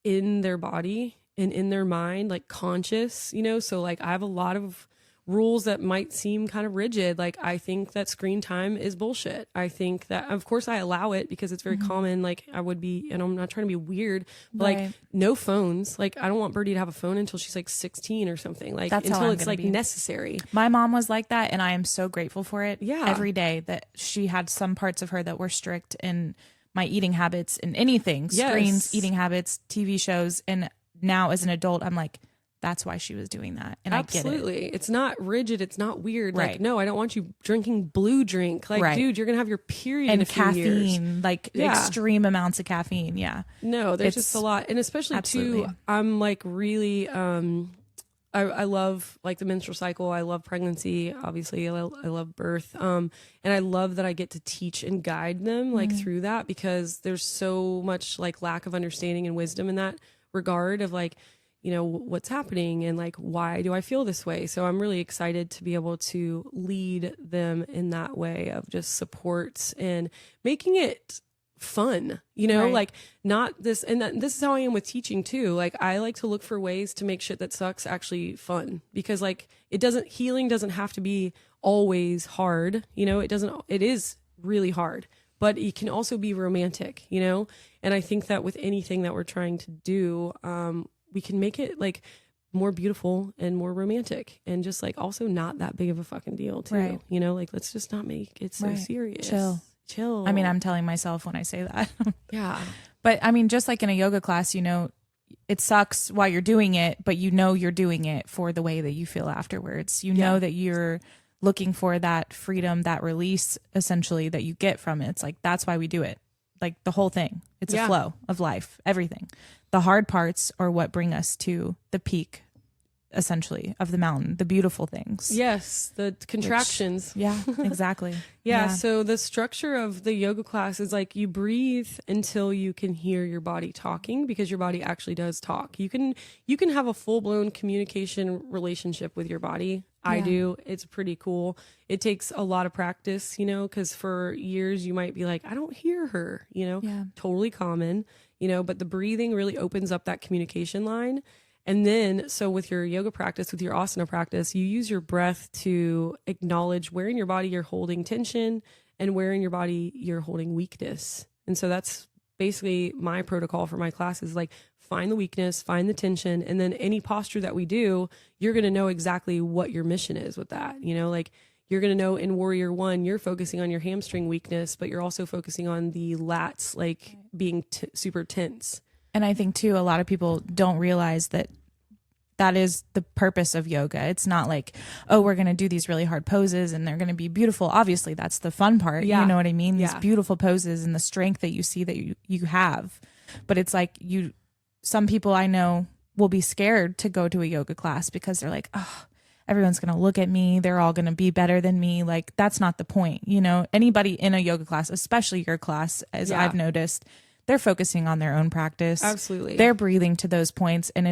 Speaker 3: in their body and in their mind, like conscious, you know? So like, I have a lot of rules that might seem kind of rigid. Like, I think that screen time is bullshit. I think that, of course, I allow it because it's very common. Like, I would be, and I'm not trying to be weird, but
Speaker 1: Right.
Speaker 3: like, no phones. Like, I don't want Birdie to have a phone until she's like 16 or something. Like,
Speaker 1: That's how
Speaker 3: until
Speaker 1: I'm
Speaker 3: it's
Speaker 1: gonna
Speaker 3: like
Speaker 1: be.
Speaker 3: necessary.
Speaker 1: My mom was like that, and I am so grateful for it.
Speaker 3: Yeah.
Speaker 1: Every day that she had some parts of her that were strict in my eating habits and anything,
Speaker 3: Yes.
Speaker 1: screens, eating habits, TV shows. And now as an adult, I'm like, that's why she was doing that. And
Speaker 3: Absolutely.
Speaker 1: I get it.
Speaker 3: It's not rigid. It's not weird.
Speaker 1: Right.
Speaker 3: Like, no, I don't want you drinking blue drink. Like,
Speaker 1: Right.
Speaker 3: dude, you're going to have your period in
Speaker 1: And
Speaker 3: a few years.
Speaker 1: caffeine, like
Speaker 3: Yeah.
Speaker 1: extreme amounts of caffeine. Yeah.
Speaker 3: No, there's
Speaker 1: It's-
Speaker 3: just a lot. And especially
Speaker 1: Absolutely.
Speaker 3: too, I'm like really, I love like the menstrual cycle. I love pregnancy. Obviously, I love birth. And I love that I get to teach and guide them like through that, because there's so much like lack of understanding and wisdom in that regard of like, you know, what's happening and like, why do I feel this way? So I'm really excited to be able to lead them in that way of just support and making it fun, you know,
Speaker 1: Right.
Speaker 3: like not this. And this is how I am with teaching too. Like, I like to look for ways to make shit that sucks actually fun, because like healing doesn't have to be always hard. You know, it is really hard, but it can also be romantic, you know? And I think that with anything that we're trying to do, we can make it like more beautiful and more romantic, and just like also not that big of a fucking deal too.
Speaker 1: Right.
Speaker 3: You know, like, let's just not make it so
Speaker 1: Right.
Speaker 3: serious.
Speaker 1: Chill. I mean, I'm telling myself when I say that.
Speaker 3: yeah.
Speaker 1: But I mean, just like in a yoga class, you know, it sucks while you're doing it, but you know you're doing it for the way that you feel afterwards. You know that you're looking for that freedom, that release, essentially, that you get from it. It's like, that's why we do it. Like the whole thing. It's a flow of life, everything. The hard parts are what bring us to the peak, essentially, of the mountain, the beautiful things.
Speaker 3: Yes, the contractions.
Speaker 1: Yeah, exactly.
Speaker 3: Yeah, so the structure of the yoga class is like, you breathe until you can hear your body talking, because your body actually does talk. You can have a full-blown communication relationship with your body. I do. It's pretty cool. It takes a lot of practice, you know, because for years you might be like, I don't hear her, you know.
Speaker 1: Yeah.
Speaker 3: Totally common, you know, but the breathing really opens up that communication line. And then, so with your yoga practice, with your asana practice, you use your breath to acknowledge where in your body you're holding tension and where in your body you're holding weakness. And so that's basically my protocol for my classes, like, find the weakness, find the tension, and then any posture that we do, you're going to know exactly what your mission is with that. You know, like, you're going to know in Warrior One, you're focusing on your hamstring weakness, but you're also focusing on the lats, like being super tense.
Speaker 1: And I think too, a lot of people don't realize that that is the purpose of yoga. It's not like, oh, we're going to do these really hard poses and they're going to be beautiful. Obviously, that's the fun part.
Speaker 3: Yeah.
Speaker 1: You know what I mean? These
Speaker 3: Yeah.
Speaker 1: beautiful poses and the strength that you see that you have. But it's like some people I know will be scared to go to a yoga class because they're like, oh, everyone's going to look at me. They're all going to be better than me. Like, that's not the point. You know, anybody in a yoga class, especially your class, as
Speaker 3: Yeah.
Speaker 1: I've noticed, they're focusing on their own practice.
Speaker 3: Absolutely.
Speaker 1: They're breathing to those points, and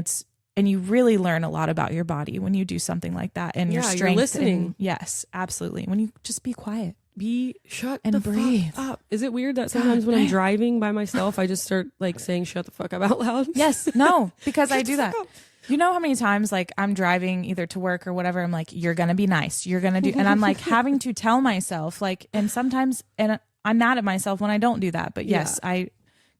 Speaker 1: you really learn a lot about your body when you do something like that, and your
Speaker 3: Yeah, you're
Speaker 1: strength.
Speaker 3: listening.
Speaker 1: And yes, absolutely. When you just be quiet.
Speaker 3: Shut
Speaker 1: and
Speaker 3: the
Speaker 1: breathe.
Speaker 3: fuck up. Is it weird that sometimes when I'm
Speaker 1: damn.
Speaker 3: driving by myself, I just start like saying shut the fuck up out loud?
Speaker 1: Yes, no, because I
Speaker 3: Shut
Speaker 1: do
Speaker 3: the
Speaker 1: that.
Speaker 3: fuck up.
Speaker 1: You know how many times like I'm driving either to work or whatever, I'm like, you're going to be nice. You're going to do, and I'm like having to tell myself like, and sometimes, and I'm mad at myself when I don't do that. But yes, I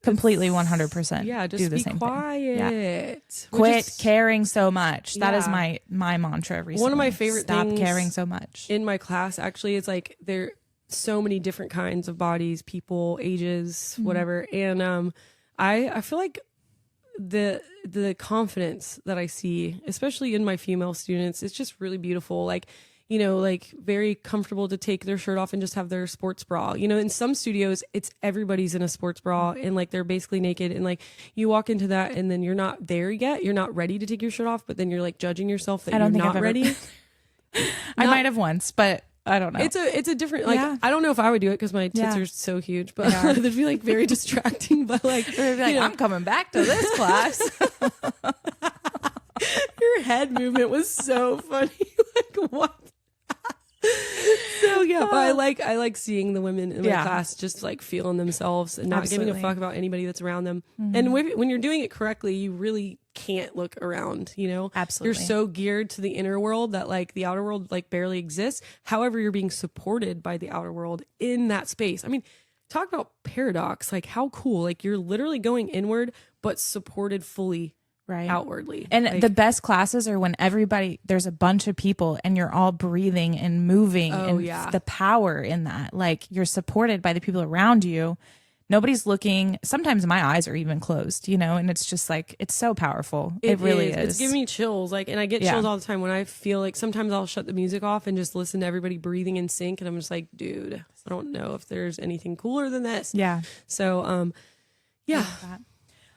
Speaker 1: completely 100%.
Speaker 3: Yeah, just
Speaker 1: do the
Speaker 3: be
Speaker 1: same
Speaker 3: quiet.
Speaker 1: thing. Yeah. Quit caring so much. That is my mantra recently.
Speaker 3: One of my favorite
Speaker 1: Stop
Speaker 3: things
Speaker 1: caring so much.
Speaker 3: in my class actually is like there so many different kinds of bodies, people, ages, whatever. And I feel like the confidence that I see, especially in my female students, is just really beautiful. Like, you know, like very comfortable to take their shirt off and just have their sports bra. You know, in some studios, it's everybody's in a sports bra and like they're basically naked. And like you walk into that and then you're not there yet. You're not ready to take your shirt off, but then you're like judging yourself that you're not ready.
Speaker 1: I might have once, but I don't know.
Speaker 3: It's a different, like, I don't know if I would do it because my tits are so huge, but it'd be like very distracting. But like,
Speaker 1: be like, I'm coming back to this class.
Speaker 3: Your head movement was so funny. Like, what? So yeah, but I like seeing the women in my class just like feeling themselves and not giving a fuck about anybody that's around them. And when you're doing it correctly, you really can't look around, you know?
Speaker 1: Absolutely.
Speaker 3: You're so geared to the inner world that like the outer world like barely exists. However, you're being supported by the outer world in that space. I mean, talk about paradox. Like how cool. Like you're literally going inward, but supported fully outwardly.
Speaker 1: And
Speaker 3: like,
Speaker 1: the best classes are when there's a bunch of people and you're all breathing and moving the power in that. Like you're supported by the people around you. Nobody's looking. Sometimes my eyes are even closed, you know, and it's just like, it's so powerful. It really is.
Speaker 3: It's giving me chills. Like, and I get chills all the time when I feel like sometimes I'll shut the music off and just listen to everybody breathing in sync. And I'm just like, dude, I don't know if there's anything cooler than this.
Speaker 1: Yeah.
Speaker 3: So, yeah.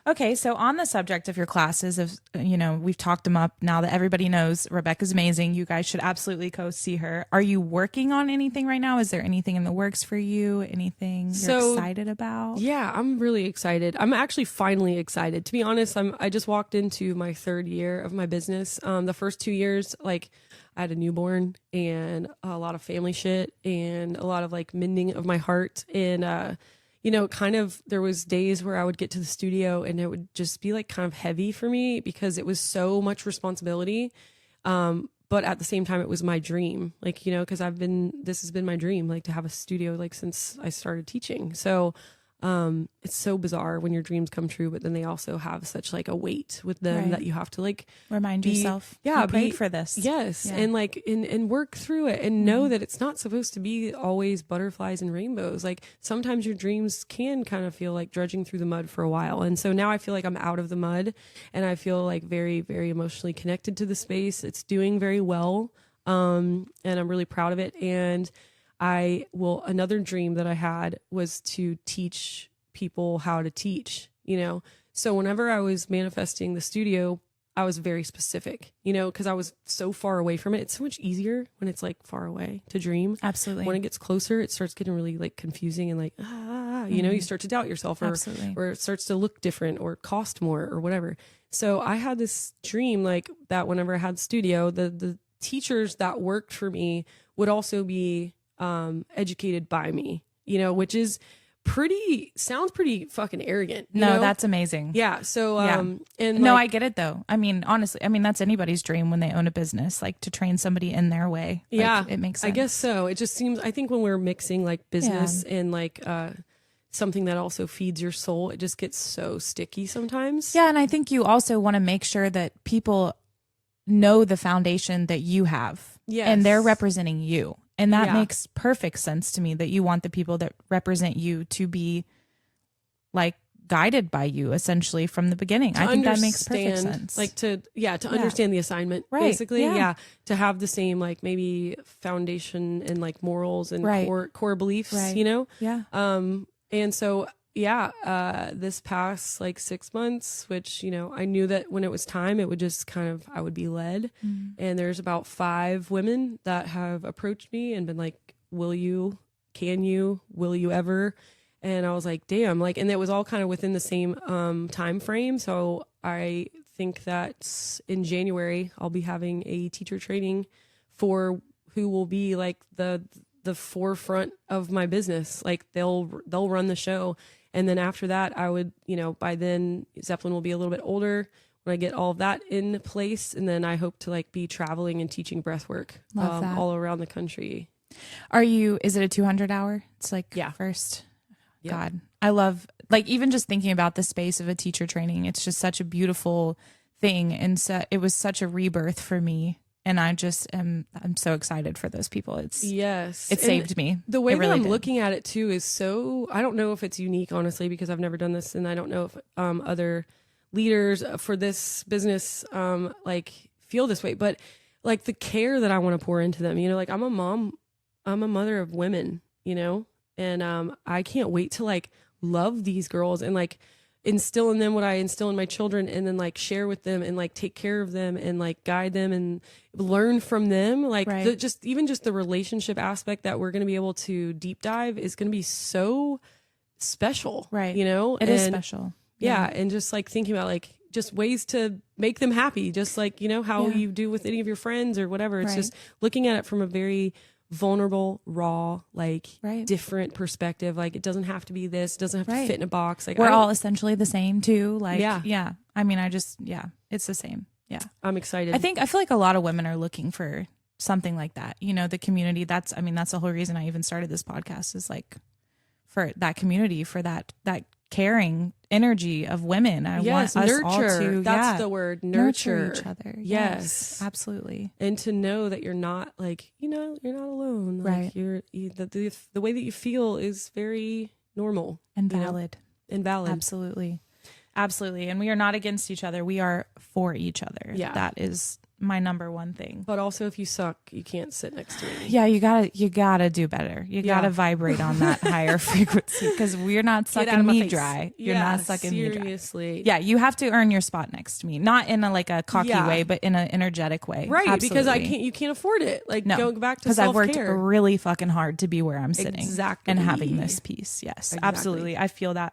Speaker 1: Okay, so on the subject of your classes, we've talked them up now that everybody knows Rebecca's amazing. You guys should absolutely go see her. Are you working on anything right now? Is there anything in the works for you? Anything you're excited about?
Speaker 3: Yeah, I'm really excited. I'm actually finally excited. To be honest, I just walked into my 3rd year of my business. The first 2 years, like I had a newborn and a lot of family shit and a lot of like mending of my heart and you know, kind of there was days where I would get to the studio and it would just be like kind of heavy for me because it was so much responsibility. But at the same time, it was my dream, like, you know, because this has been my dream, like to have a studio like since I started teaching. So it's so bizarre when your dreams come true, but then they also have such like a weight with them that you have to like
Speaker 1: remind yourself.
Speaker 3: Yeah,
Speaker 1: you prayed for this.
Speaker 3: Yes, and like and work through it and know that it's not supposed to be always butterflies and rainbows. Like sometimes your dreams can kind of feel like dredging through the mud for a while. And so now I feel like I'm out of the mud and I feel like very, very emotionally connected to the space. It's doing very well, and I'm really proud of it. And another dream that I had was to teach people how to teach, you know? So whenever I was manifesting the studio, I was very specific, you know, because I was so far away from it. It's so much easier when it's like far away to dream.
Speaker 1: Absolutely.
Speaker 3: When it gets closer, it starts getting really like confusing and like, you know, you start to doubt yourself or it starts to look different or cost more or whatever. So I had this dream like that whenever I had studio, the teachers that worked for me would also be educated by me, you know, which is sounds pretty fucking arrogant. You know?
Speaker 1: That's amazing.
Speaker 3: Yeah. So, and
Speaker 1: no, I get it though. I mean, honestly, that's anybody's dream when they own a business, like to train somebody in their way.
Speaker 3: Yeah.
Speaker 1: Like, it makes sense.
Speaker 3: I guess so. It just seems, I think when we're mixing like business and like, something that also feeds your soul, it just gets so sticky sometimes.
Speaker 1: Yeah. And I think you also want to make sure that people know the foundation that you have and they're representing you. And that makes perfect sense to me that you want the people that represent you to be like guided by you essentially from the beginning. I think that makes perfect sense.
Speaker 3: Like to understand the assignment, basically. Yeah. To have the same like maybe foundation and like morals and core beliefs, you know?
Speaker 1: Yeah.
Speaker 3: And so, this past like 6 months, which, you know, I knew that when it was time, it would just I would be led. And there's about 5 women that have approached me and been like, will you ever? And I was like, damn, like, and it was all kind of within the same time frame. So I think that in January, I'll be having a teacher training for who will be like the forefront of my business. Like they'll run the show. And then after that, I would, you know, by then Zeppelin will be a little bit older when I get all of that in place. And then I hope to like be traveling and teaching breath work all around the country.
Speaker 1: Is it a 200 hour? It's like first. God, I love like even just thinking about the space of a teacher training, it's just such a beautiful thing. And so it was such a rebirth for me. And I'm so excited for those people. It saved me.
Speaker 3: The way
Speaker 1: it really
Speaker 3: that I'm
Speaker 1: did.
Speaker 3: looking at it too is so, I don't know if it's unique, honestly, because I've never done this. And I don't know if other leaders for this business like feel this way, but like the care that I want to pour into them, you know, like I'm a mom, I'm a mother of women, you know, and I can't wait to like love these girls and like instill in them what I instill in my children, and then like share with them and like take care of them and like guide them and learn from them. Like
Speaker 1: Right.
Speaker 3: just the relationship aspect that we're going to be able to deep dive is going to be so special,
Speaker 1: Right.
Speaker 3: you know,
Speaker 1: It is special.
Speaker 3: Yeah. And just like thinking about like just ways to make them happy, just like, you know, how
Speaker 1: Yeah.
Speaker 3: you do with any of your friends or whatever. It's
Speaker 1: Right.
Speaker 3: just looking at it from a very vulnerable, raw, like
Speaker 1: Right.
Speaker 3: different perspective. Like it doesn't have to be this, it doesn't have to
Speaker 1: Right.
Speaker 3: fit in a box. Like
Speaker 1: We're
Speaker 3: I don't-
Speaker 1: all essentially the same too. Like,
Speaker 3: Yeah.
Speaker 1: yeah. I mean, it's the same. Yeah.
Speaker 3: I'm excited.
Speaker 1: I feel like a lot of women are looking for something like that. You know, the community, that's the whole reason I even started this podcast, is like for that community, for that caring energy of women. I
Speaker 3: yes,
Speaker 1: want us
Speaker 3: nurture.
Speaker 1: all to
Speaker 3: That's the word, nurture.
Speaker 1: each other.
Speaker 3: Yes.
Speaker 1: Absolutely.
Speaker 3: And to know that you're not like, you know, you're not alone. Like
Speaker 1: Right.
Speaker 3: The way that you feel is very normal
Speaker 1: And
Speaker 3: you know,
Speaker 1: valid.
Speaker 3: and valid.
Speaker 1: Absolutely. Absolutely. And we are not against each other. We are for each other.
Speaker 3: Yeah.
Speaker 1: That is my number one thing.
Speaker 3: But also, if you suck, you can't sit next to me.
Speaker 1: Yeah, you gotta do better. You
Speaker 3: Yeah.
Speaker 1: gotta vibrate on that higher frequency, because we're not
Speaker 3: Get out
Speaker 1: sucking
Speaker 3: of my
Speaker 1: me
Speaker 3: face.
Speaker 1: dry. You're
Speaker 3: Yeah,
Speaker 1: not sucking me dry.
Speaker 3: seriously.
Speaker 1: Yeah, you have to earn your spot next to me, not in a cocky
Speaker 3: Yeah.
Speaker 1: way, but in an energetic way.
Speaker 3: Right, because
Speaker 1: Absolutely.
Speaker 3: you can't afford it. Like
Speaker 1: No,
Speaker 3: going back to
Speaker 1: because I've worked
Speaker 3: self-care.
Speaker 1: really fucking hard to be where I'm sitting,
Speaker 3: Exactly.
Speaker 1: and having this piece. Yes,
Speaker 3: Exactly.
Speaker 1: absolutely. I feel that.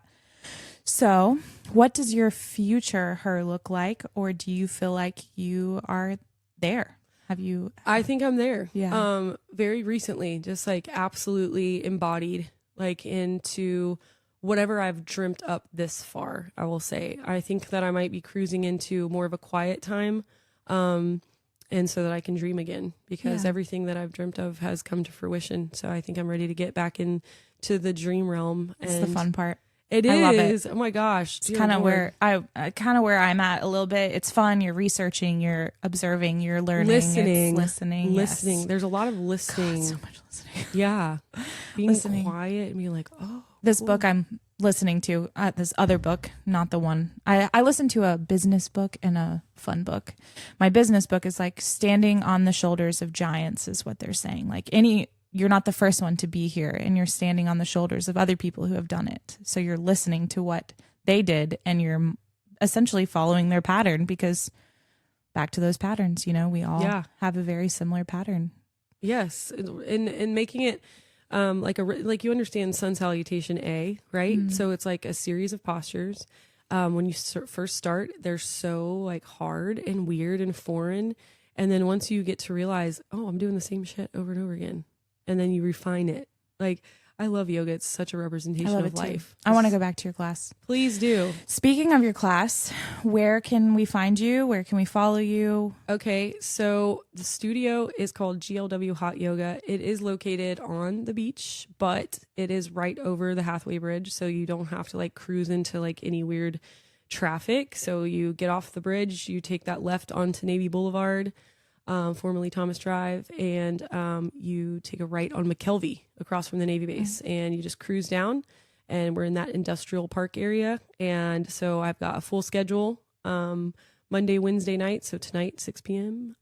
Speaker 1: So, what does your future her look like, or do you feel like you are there? Have you?
Speaker 3: I think I'm there.
Speaker 1: Yeah.
Speaker 3: Very recently, just like absolutely embodied like into whatever I've dreamt up this far, I will say. I think that I might be cruising into more of a quiet time. And so that I can dream again, because
Speaker 1: Yeah.
Speaker 3: everything that I've dreamt of has come to fruition. So I think I'm ready to get back into the dream realm.
Speaker 1: It's the fun part.
Speaker 3: It
Speaker 1: I love
Speaker 3: is. Oh my gosh.
Speaker 1: It's kind of where I'm at a little bit. It's fun. You're researching, you're observing, you're learning,
Speaker 3: listening.
Speaker 1: it's listening. Yes.
Speaker 3: There's a lot of listening.
Speaker 1: God, so much listening.
Speaker 3: Yeah. Being
Speaker 1: Listening.
Speaker 3: quiet and being like, oh.
Speaker 1: This
Speaker 3: cool.
Speaker 1: book I'm listening to, this other book, not the one. I listen to a business book and a fun book. My business book is like standing on the shoulders of giants, is what they're saying. Like you're not the first one to be here, and you're standing on the shoulders of other people who have done it. So you're listening to what they did, and you're essentially following their pattern, because back to those patterns, you know, we all have a very similar pattern.
Speaker 3: Yes. And making it like you understand sun salutation A, right?
Speaker 1: Mm-hmm.
Speaker 3: So it's like a series of postures. When you first start, they're so like hard and weird and foreign. And then once you get to realize, oh, I'm doing the same shit over and over again. And then you refine it. Like, I love yoga. It's such a representation
Speaker 1: I love
Speaker 3: of
Speaker 1: it too.
Speaker 3: life.
Speaker 1: I want to go back to your class.
Speaker 3: Please do.
Speaker 1: Speaking of your class, where can we find you? Where can we follow you?
Speaker 3: Okay, so the studio is called GLW Hot Yoga. It is located on the beach, but it is right over the Hathaway Bridge, so you don't have to like cruise into like any weird traffic. So you get off the bridge, you take that left onto Navy Boulevard, formerly Thomas Drive, and you take a right on McKelvey across from the Navy base, and you just cruise down, and we're in that industrial park area. And so I've got a full schedule, Monday, Wednesday night. So tonight, 6 p.m.,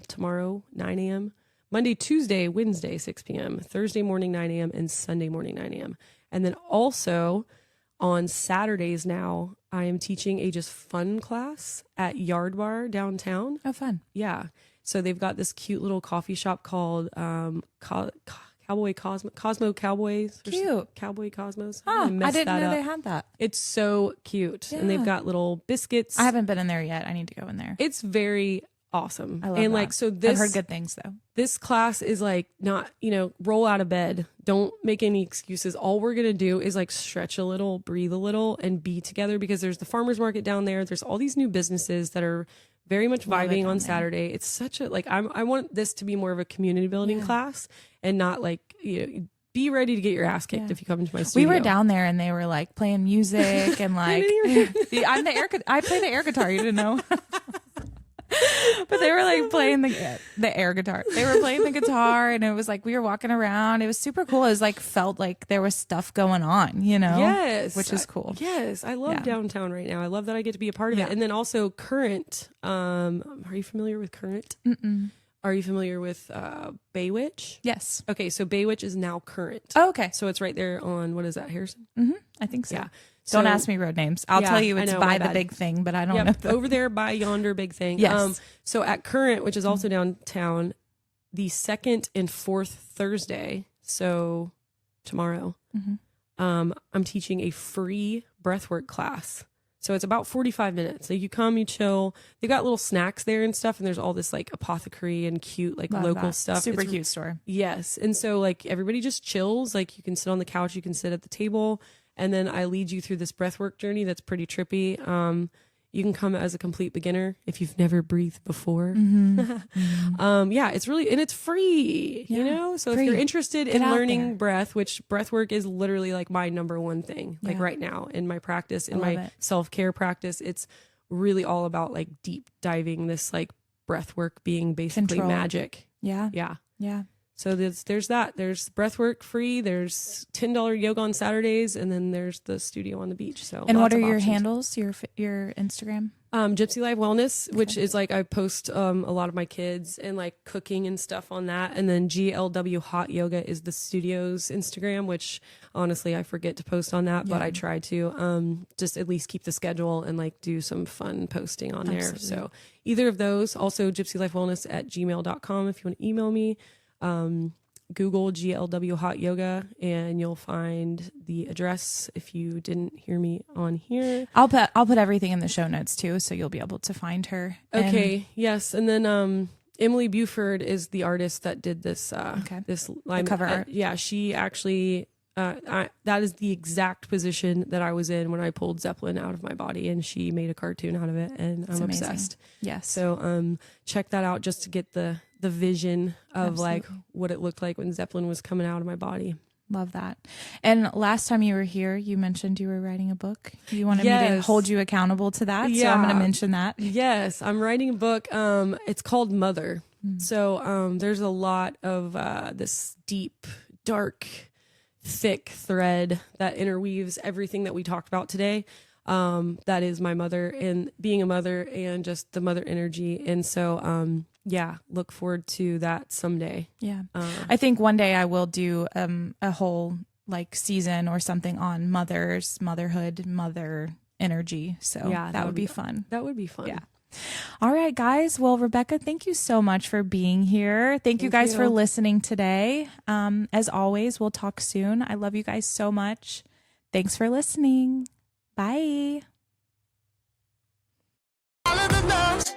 Speaker 3: tomorrow, 9 a.m., Monday, Tuesday, Wednesday, 6 p.m., Thursday morning, 9 a.m., and Sunday morning, 9 a.m. And then also on Saturdays now, I am teaching a just fun class at Yard Bar downtown.
Speaker 1: Oh, fun.
Speaker 3: Yeah. So they've got this cute little coffee shop called Cowboy Cosmo Cowboys.
Speaker 1: Cute.
Speaker 3: Cowboy Cosmos.
Speaker 1: Oh, I
Speaker 3: messed
Speaker 1: didn't
Speaker 3: that
Speaker 1: know
Speaker 3: up.
Speaker 1: they had that.
Speaker 3: It's so cute. And they've
Speaker 1: Yeah.
Speaker 3: got little biscuits.
Speaker 1: I haven't been in there yet. I need to go in there.
Speaker 3: It's very awesome.
Speaker 1: I love
Speaker 3: and
Speaker 1: that.
Speaker 3: like, so
Speaker 1: I've heard good things though.
Speaker 3: this class is like not, roll out of bed. Don't make any excuses. All we're going to do is like stretch a little, breathe a little, and be together, because there's the farmer's market down there. There's all these new businesses that are very much
Speaker 1: Love it
Speaker 3: vibing
Speaker 1: down
Speaker 3: on
Speaker 1: there.
Speaker 3: Saturday. It's such a, like, I want this to be more of a community building class, and not like, be ready to get your ass kicked if you come into my
Speaker 1: We
Speaker 3: studio.
Speaker 1: were down there and they were like playing music and like I play the air guitar. You didn't know. But they were like playing the air guitar. They were playing the guitar, and it was like we were walking around. It was super cool. It was like felt like there was stuff going on, you know?
Speaker 3: Yes,
Speaker 1: which is cool.
Speaker 3: Yes, I love downtown right now. I love that I get to be a part of it. And then also Current. Are you familiar with Current?
Speaker 1: Mm-mm.
Speaker 3: Are you familiar with Baywitch?
Speaker 1: Yes.
Speaker 3: Okay, so Baywitch is now Current.
Speaker 1: Oh, okay.
Speaker 3: So it's right there on, what is that, Harrison?
Speaker 1: Mm-hmm. I think so.
Speaker 3: Yeah.
Speaker 1: Don't
Speaker 3: So-
Speaker 1: ask me road names. I'll tell you it's
Speaker 3: I know,
Speaker 1: by
Speaker 3: my
Speaker 1: the
Speaker 3: bad.
Speaker 1: big thing, but I don't know.
Speaker 3: Yep, over there by yonder big thing.
Speaker 1: Yes.
Speaker 3: So at Current, which is also downtown, the second and fourth Thursday, so tomorrow, I'm teaching a free breathwork class. So it's about 45 minutes. So you come, you chill. They got little snacks there and stuff, and there's all this like apothecary and cute like
Speaker 1: Love
Speaker 3: local
Speaker 1: that.
Speaker 3: stuff.
Speaker 1: Super
Speaker 3: It's
Speaker 1: cute store.
Speaker 3: Yes. And so like everybody just chills. Like you can sit on the couch, you can sit at the table, and then I lead you through this breathwork journey that's pretty trippy. You can come as a complete beginner if you've never breathed before. Yeah, it's really, and it's free, you know? So
Speaker 1: free.
Speaker 3: if you're interested
Speaker 1: Get
Speaker 3: in
Speaker 1: out
Speaker 3: learning
Speaker 1: there.
Speaker 3: breath, which breathwork is literally like my number one thing, like
Speaker 1: Yeah.
Speaker 3: right now in my practice, in
Speaker 1: love
Speaker 3: my
Speaker 1: it.
Speaker 3: self-care practice, it's really all about like deep diving this like breathwork being basically
Speaker 1: Control.
Speaker 3: magic.
Speaker 1: Yeah.
Speaker 3: Yeah.
Speaker 1: Yeah.
Speaker 3: So there's that. There's breathwork free. There's $10 yoga on Saturdays, and then there's the studio on the beach. So
Speaker 1: And what
Speaker 3: lots
Speaker 1: are
Speaker 3: of
Speaker 1: your
Speaker 3: options.
Speaker 1: handles? Your Instagram?
Speaker 3: Gypsy Life Wellness, which is like I post a lot of my kids and like cooking and stuff on that. And then GLW Hot Yoga is the studio's Instagram, which honestly I forget to post on that, but I try to just at least keep the schedule and like do some fun posting on there. So either of those. Also gypsylifewellness@gmail.com if you want to email me. Google GLW Hot Yoga and you'll find the address if you didn't hear me on here.
Speaker 1: I'll put everything in the show notes too, so you'll be able to find her.
Speaker 3: Okay. Yes. And then Emily Buford is the artist that did this this
Speaker 1: cover art.
Speaker 3: Yeah, she actually that is the exact position that I was in when I pulled Zeppelin out of my body, and she made a cartoon out of it, and I'm
Speaker 1: amazing.
Speaker 3: obsessed.
Speaker 1: Yes.
Speaker 3: So check that out just to get the vision of like
Speaker 1: Absolutely.
Speaker 3: what it looked like when Zeppelin was coming out of my body.
Speaker 1: Love that. And last time you were here, you mentioned you were writing a book. You wanted me to
Speaker 3: Yes.
Speaker 1: hold you accountable to that. So I'm going to mention that.
Speaker 3: Yes, I'm writing a book. It's called Mother. So there's a lot of this deep, dark, thick thread that interweaves everything that we talked about today. That is my mother and being a mother and just the mother energy. And so, yeah, look forward to that someday.
Speaker 1: Yeah. I think one day I will do a whole like season or something on motherhood, mother energy. So
Speaker 3: Yeah,
Speaker 1: that would be fun.
Speaker 3: That would be fun.
Speaker 1: Yeah. All right, guys. Well, Rebecca, thank you so much for being here. Thank you guys for listening today. As always, we'll talk soon. I love you guys so much. Thanks for listening. Bye.
Speaker 2: All of the lows